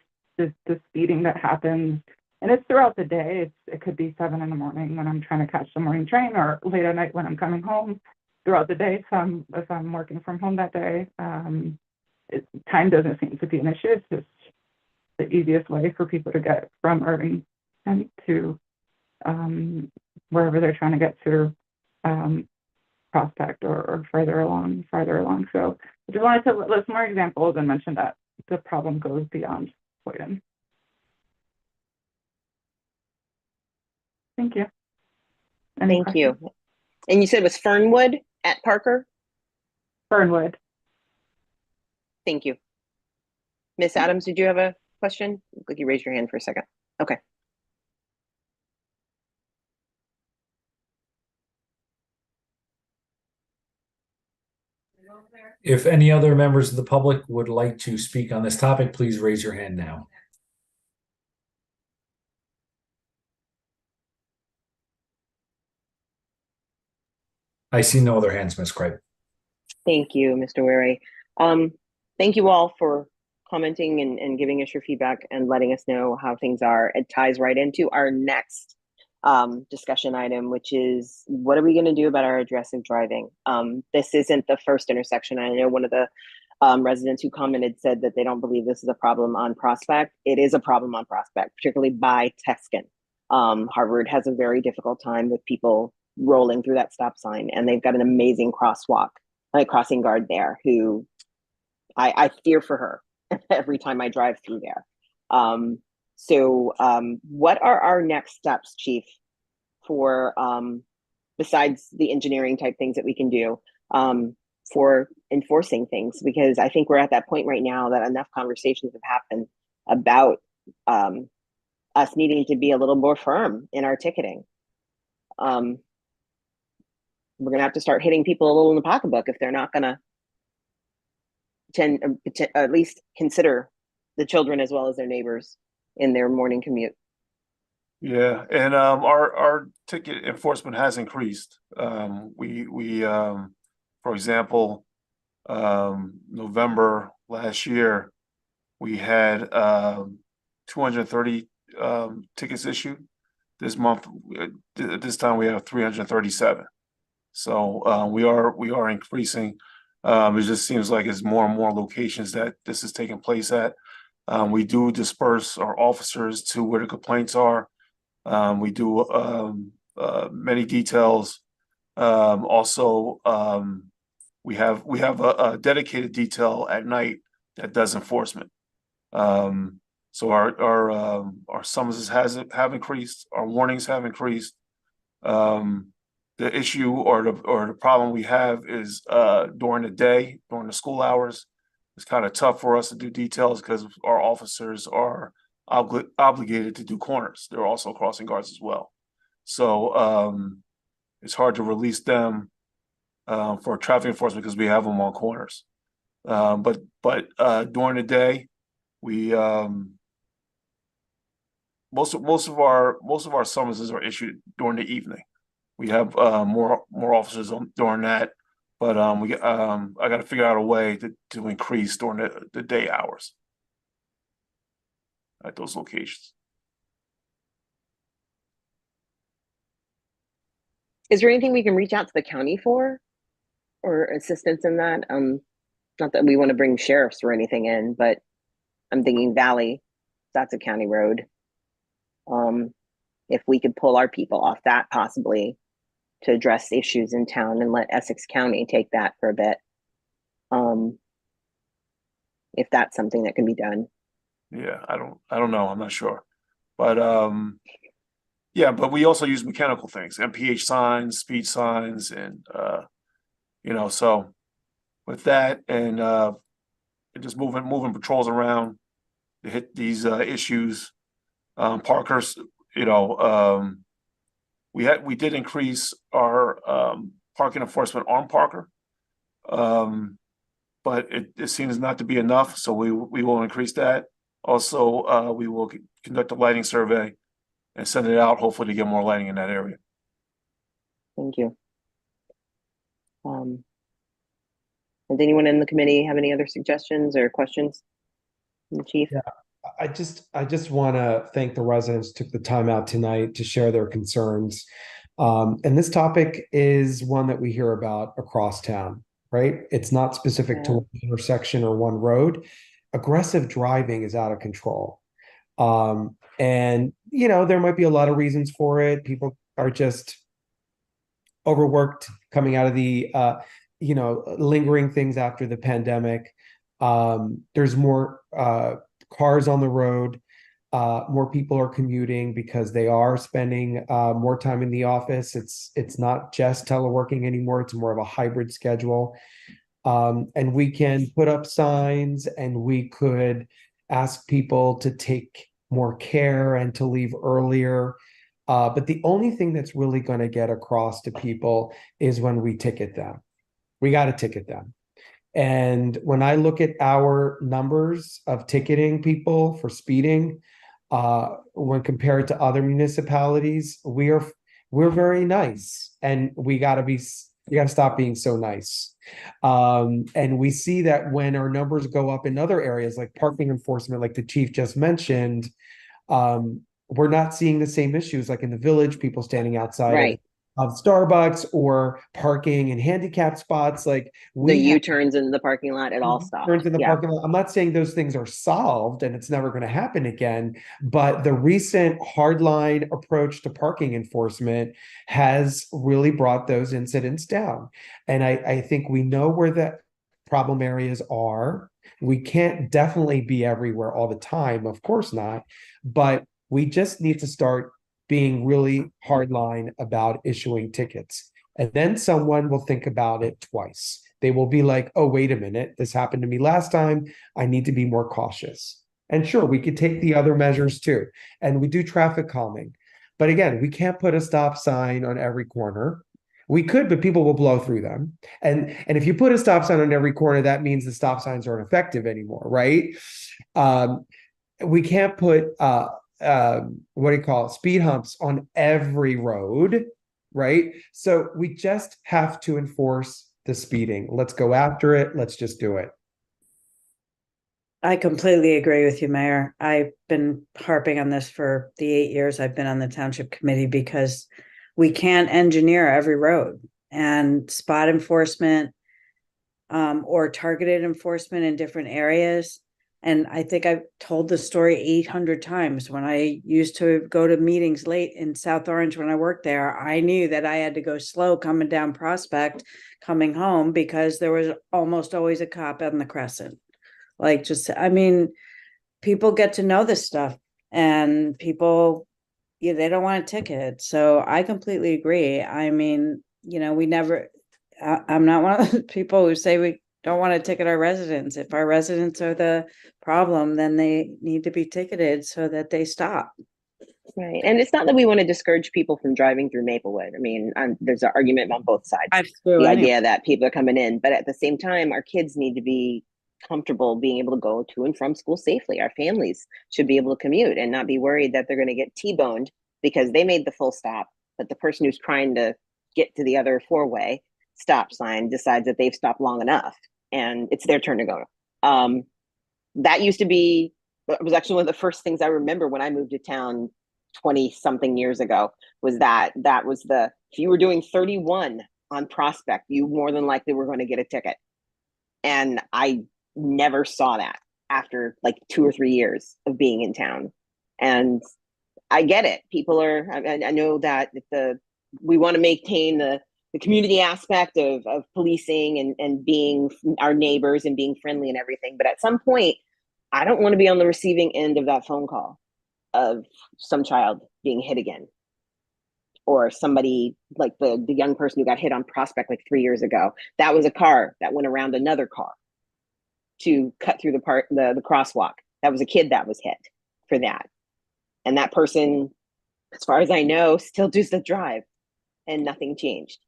speeding that happens, and it's throughout the day. It could be 7 in the morning when I'm trying to catch the morning train, or late at night when I'm coming home. throughout the day. If I'm working from home that day, time doesn't seem to be an issue. It's just the easiest way for people to get from Irving and to wherever they're trying to get to, Prospect or farther along. So I just wanted to list more examples and mention that the problem goes beyond Boyden. Thank you. Thank you. And you said it was Fernwood at Parker? Fernwood. Thank you. Miss Adams, did you have a question? Look like you raised your hand for a second. Okay. If any other members of the public would like to speak on this topic, please raise your hand now. I see no other hands, Ms. Craig. Thank you, Mr. Wary. Thank you all for commenting and giving us your feedback and letting us know how things are. It ties right into our next discussion item, which is what are we going to do about our aggressive driving? This isn't the first intersection. I know one of the residents who commented said that they don't believe this is a problem on Prospect. It is a problem on Prospect, particularly by Teskin. Harvard has a very difficult time with people rolling through that stop sign, and they've got an amazing crossing guard there who I fear for her every time I drive through there. What are our next steps, Chief, for besides the engineering type things that we can do for enforcing things? Because I think we're at that point right now that enough conversations have happened about us needing to be a little more firm in our ticketing. We're going to have to start hitting people a little in the pocketbook if they're not going to at least consider the children as well as their neighbors in their morning commute. Yeah, and our ticket enforcement has increased. We for example, November last year, we had 230 tickets issued. This month, this time we have 337. So we are increasing. It just seems like it's more and more locations that this is taking place at. We do disperse our officers to where the complaints are. We do many details. Also, we have a dedicated detail at night that does enforcement. So our summonses have increased. Our warnings have increased. The issue or the problem we have is during the day, during the school hours. It's kind of tough for us to do details because our officers are obligated to do corners. They're also crossing guards as well. So it's hard to release them for traffic enforcement because we have them on corners. But during the day, we most of our summonses are issued during the evening. We have more officers during that, but I got to figure out a way to increase during the day hours at those locations. Is there anything we can reach out to the county for or assistance in that? Not that we want to bring sheriffs or anything in, but I'm thinking Valley, that's a county road. If we could pull our people off that possibly to address issues in town and let Essex County take that for a bit. If that's something that can be done. Yeah, I don't know. I'm not sure. But yeah, but we also use mechanical things, MPH signs, speed signs, and so with that and just moving patrols around to hit these issues. Parker's, we did increase our parking enforcement on Parker, but it seems not to be enough. So we will increase that. Also, we will conduct a lighting survey and send it out, hopefully to get more lighting in that area. Thank you. Does anyone in the committee have any other suggestions or questions? Chief? Yeah, I just want to thank the residents who took the time out tonight to share their concerns. And this topic is one that we hear about across town, right? It's not specific to Yeah. one intersection or one road. Aggressive driving is out of control. And there might be a lot of reasons for it. People are just overworked coming out of the lingering things after the pandemic. There's more cars on the road. More people are commuting because they are spending more time in the office. It's not just teleworking anymore. It's more of a hybrid schedule. And we can put up signs and we could ask people to take more care and to leave earlier. But the only thing that's really going to get across to people is when we ticket them. We got to ticket them. And when I look at our numbers of ticketing people for speeding, when compared to other municipalities, we're very nice, and we got to stop being so nice. And we see that when our numbers go up in other areas like parking enforcement, like the chief just mentioned, we're not seeing the same issues like in the village, people standing outside Right. of Starbucks or parking in handicap spots. Like The U-turns in the parking lot, it all stopped. turns in the Yeah. parking lot. I'm not saying those things are solved and it's never going to happen again, but the recent hardline approach to parking enforcement has really brought those incidents down. And I think we know where the problem areas are. We can't definitely be everywhere all the time, of course not, but we just need to start being really hardline about issuing tickets. And then someone will think about it twice. They will be like, oh, wait a minute, this happened to me last time. I need to be more cautious. And sure, we could take the other measures too. And we do traffic calming. But again, we can't put a stop sign on every corner. We could, but people will blow through them. And if you put a stop sign on every corner, that means the stop signs aren't effective anymore, right? We can't put what do you call it, speed humps on every road, right? So we just have to enforce the speeding. Let's go after it. Let's just do it. I completely agree with you, Mayor. I've been harping on this for the 8 years I've been on the township committee because we can't engineer every road, and spot enforcement or targeted enforcement in different areas. And I think I've told the story 800 times. When I used to go to meetings late in South Orange when I worked there, I knew that I had to go slow coming down Prospect, coming home, because there was almost always a cop on the Crescent. Like, just, I mean, people get to know this stuff, and people, they don't want a ticket. So I completely agree. I mean, I'm not one of those people who say we don't want to ticket our residents. If our residents are the problem, then they need to be ticketed so that they stop. Right. And it's not that we want to discourage people from driving through Maplewood. I mean, there's an argument on both sides. The idea that people are coming in, but at the same time, our kids need to be comfortable being able to go to and from school safely. Our families should be able to commute and not be worried that they're going to get T-boned because they made the full stop, but the person who's trying to get to the other four-way stop sign decides that they've stopped long enough and it's their turn to go. That used to be, it was actually one of the first things I remember when I moved to town 20 something years ago, was that was if you were doing 31 on Prospect, you more than likely were going to get a ticket. And I never saw that after like 2 or 3 years of being in town. And I get it. People are, I know that we want to maintain the community aspect of policing and being our neighbors and being friendly and everything. But at some point, I don't want to be on the receiving end of that phone call of some child being hit again. Or somebody like the young person who got hit on Prospect like 3 years ago. That was a car that went around another car to cut through the crosswalk. That was a kid that was hit for that. And that person, as far as I know, still does the drive and nothing changed.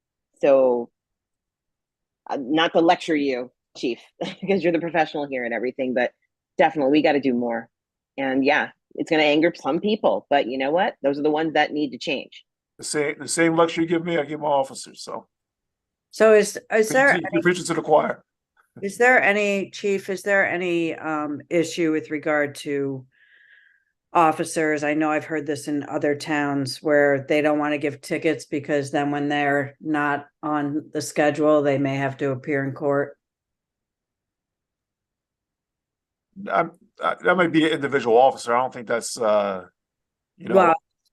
So not to lecture you, Chief, because you're the professional here and everything, but definitely we got to do more. And yeah, it's going to anger some people, but you know what? Those are the ones that need to change. The same lecture you give me, I give my officers. So is there you preach it to the choir? Is there any, Chief, issue with regard to officers. I know I've heard this in other towns where they don't want to give tickets because then when they're not on the schedule, they may have to appear in court. That might be an individual officer. I don't think that's, Well,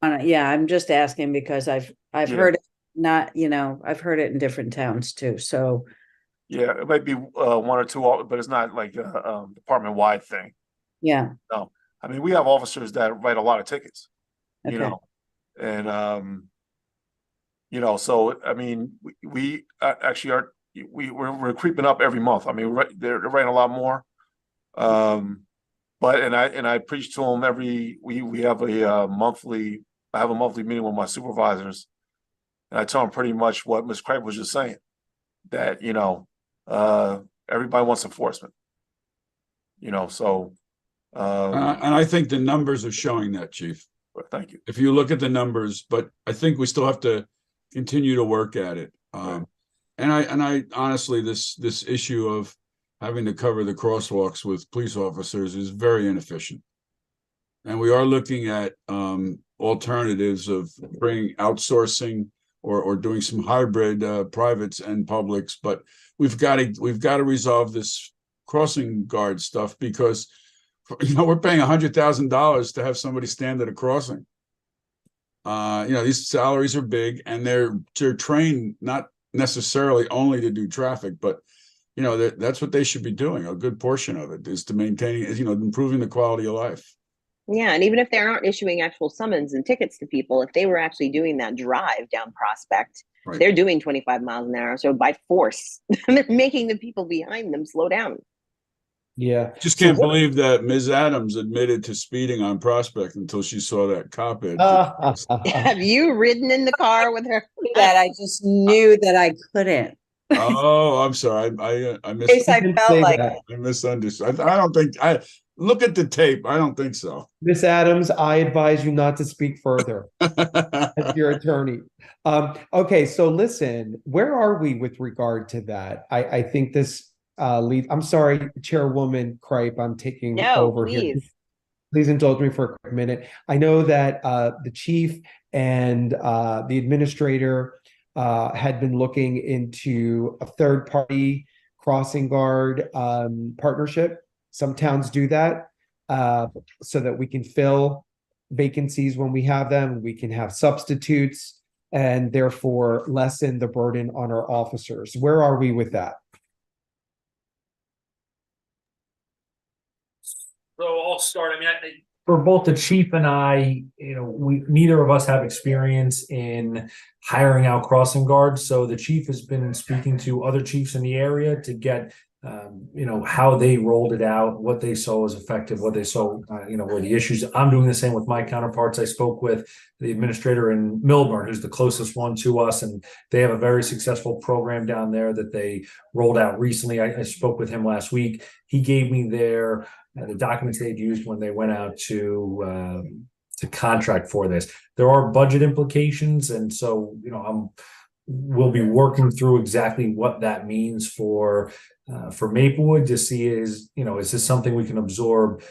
yeah, I'm just asking because I've Yeah. heard it not, I've heard it in different towns too. So yeah, it might be one or two, but it's not like a department-wide thing. yeah, No, I mean, we have officers that write a lot of tickets, you Okay. know, and so I mean, we actually are we're creeping up every month. I mean, they're writing a lot more. But I preach to them we have a monthly. I have a monthly meeting with my supervisors, and I tell them pretty much what Ms. Craig was just saying, that everybody wants enforcement. So. And I think the numbers are showing that, Chief. Thank you. If you look at the numbers, but I think we still have to continue to work at it. And I honestly, this issue of having to cover the crosswalks with police officers is very inefficient. And we are looking at alternatives of bringing outsourcing or doing some hybrid privates and publics, but we've got to resolve this crossing guard stuff because we're paying $100,000 to have somebody stand at a crossing. These salaries are big, and they're trained not necessarily only to do traffic, but that's what they should be doing. A good portion of it is to maintaining, improving the quality of life. Yeah, and even if they aren't issuing actual summons and tickets to people, if they were actually doing that drive down Prospect, Right. they're doing 25 miles an hour. So by force, they're making the people behind them slow down. Yeah. Just can't believe that Ms. Adams admitted to speeding on Prospect until she saw that cop. Have you ridden in the car with her? that I just knew that I couldn't. Oh, I'm sorry. I In case I felt like it. I misunderstood. I don't think look at the tape. I don't think so. Miss Adams, I advise you not to speak further as your attorney. Okay, so listen, where are we with regard to that? I think this lead. I'm sorry, Chairwoman Kripe, I'm taking over here. Please indulge me for a quick minute. I know that the chief and the administrator had been looking into a third-party crossing guard partnership. Some towns do that so that we can fill vacancies when we have them. We can have substitutes and therefore lessen the burden on our officers. Where are we with that? So I'll start. I mean, for both the chief and I, neither of us have experience in hiring out crossing guards. So the chief has been speaking to other chiefs in the area to get, how they rolled it out, what they saw was effective, what they saw, were the issues. I'm doing the same with my counterparts. I spoke with the administrator in Milburn, who's the closest one to us, and they have a very successful program down there that they rolled out recently. I spoke with him last week. He gave me the documents they'd used when they went out to contract for this. There are budget implications, and so we'll be working through exactly what that means for Maplewood to see is this something we can absorb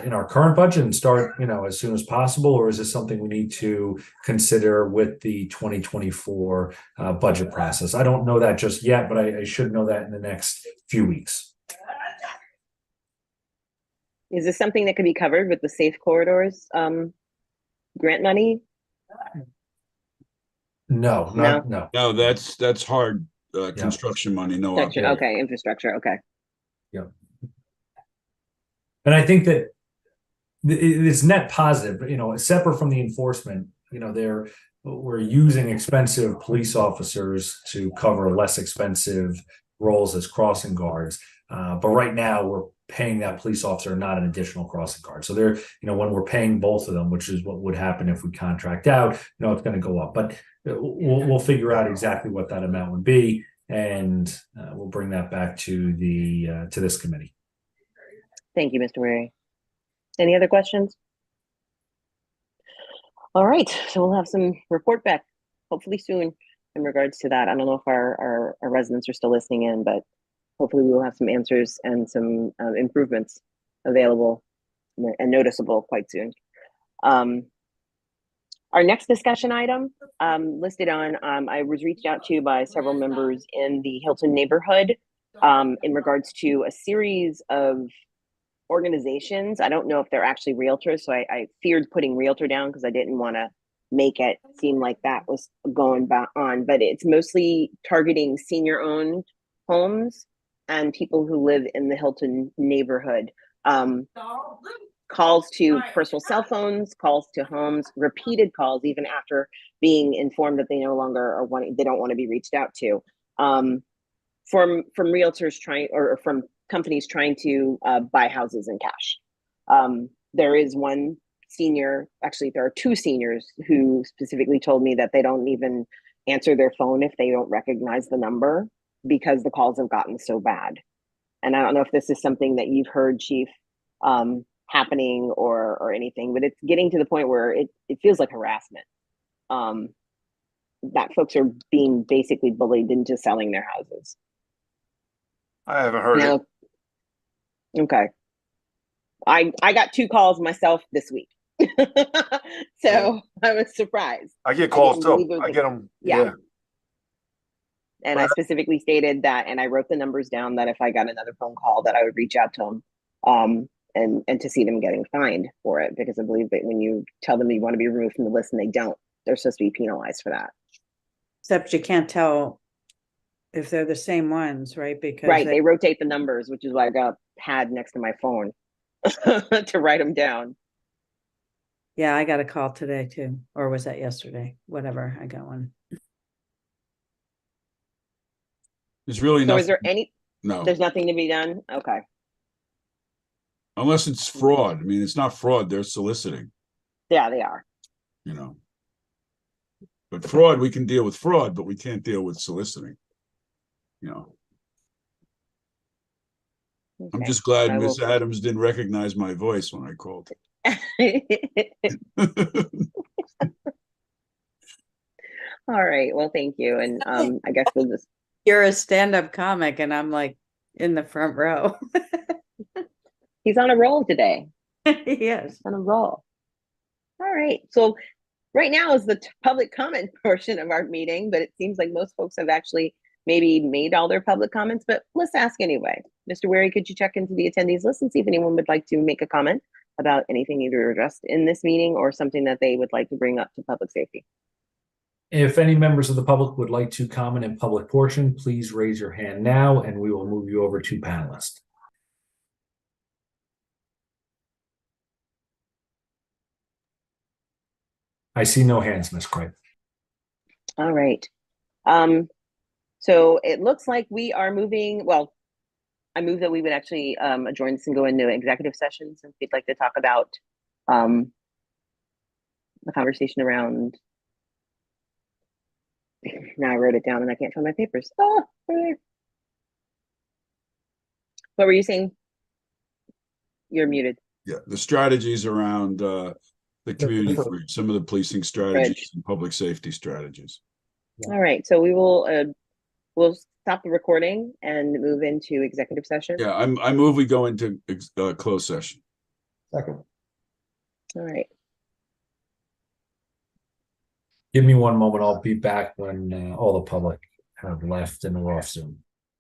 in our current budget and start as soon as possible, or is this something we need to consider with the 2024 budget process? I don't know that just yet, but I should know that in the next few weeks. Is this something that could be covered with the Safe Corridors grant money? No. No, that's hard construction money. No. Okay, infrastructure. Okay. Yeah. And I think that it's net positive, separate from the enforcement, we're using expensive police officers to cover less expensive roles as crossing guards. But right now we're paying that police officer not an additional crossing guard. So they're, when we're paying both of them, which is what would happen if we contract out, it's going to go up, but we'll figure out exactly what that amount would be. And we'll bring that back to this committee. Thank you, Mr. Weary. Any other questions? All right, so we'll have some report back hopefully soon in regards to that. I don't know if our residents are still listening in, but hopefully we will have some answers and some improvements available and noticeable quite soon. Our next discussion item listed on, I was reached out to by several members in the Hilton neighborhood in regards to a series of organizations. I don't know if they're actually realtors, so I feared putting realtor down because I didn't want to make it seem like that was going back on, but it's mostly targeting senior owned homes and people who live in the Hilton neighborhood. Calls to personal cell phones, calls to homes, repeated calls, even after being informed that they no longer are wanting, they don't want to be reached out to. From realtors trying, or from companies trying to buy houses in cash. There is one senior, actually there are two seniors who specifically told me that they don't even answer their phone if they don't recognize the number because the calls have gotten so bad. And I don't know if this is something that you've heard, Chief, happening or anything, but it's getting to the point where it feels like harassment. That folks are being basically bullied into selling their houses. I haven't heard it. Okay. I got 2 calls myself this week. So I was surprised. I get calls too. I like, get them. yeah. And I specifically stated that, and I wrote the numbers down that if I got another phone call that I would reach out to them and to see them getting fined for it, because I believe that when you tell them you want to be removed from the list and they don't, they're supposed to be penalized for that. Except you can't tell if they're the same ones, right? Because right, they rotate the numbers, which is why I got a pad next to my phone to write them down. Yeah, I got a call today too, or was that yesterday? Whatever, I got one. There's really So nothing. is there any? No. There's nothing to be done. Okay. Unless it's fraud. I mean, it's not fraud. They're soliciting. Yeah, they are. You know. But fraud, we can deal with fraud, but we can't deal with soliciting. You know. Okay. I'm just glad Miss Adams didn't recognize my voice when I called. All right. Well, thank you. And I guess we'll just. You're a stand-up comic, and I'm like in the front row. He's on a roll today. Yes, on a roll. All right. So right now is the public comment portion of our meeting, but it seems like most folks have actually maybe made all their public comments, but let's ask anyway. Mr. Wary, could you check into the attendees list and see if anyone would like to make a comment about anything either addressed in this meeting or something that they would like to bring up to public safety? If any members of the public would like to comment in public portion, please raise your hand now and we will move you over to panelists. I see no hands, Ms. Craig. All right. So it looks like we are moving, well, I move that we would actually adjourn this and go into executive session since we'd like to talk about the conversation around, now I wrote it down and I can't find my papers. Oh, what were you saying? You're muted. Yeah, the strategies around the community, some of the policing strategies and public safety strategies. All right, so we will we'll stop the recording and move into executive session. Yeah, I move we go into closed session. Second. All right. Give me one moment. I'll be back when all the public have left and we're off Zoom.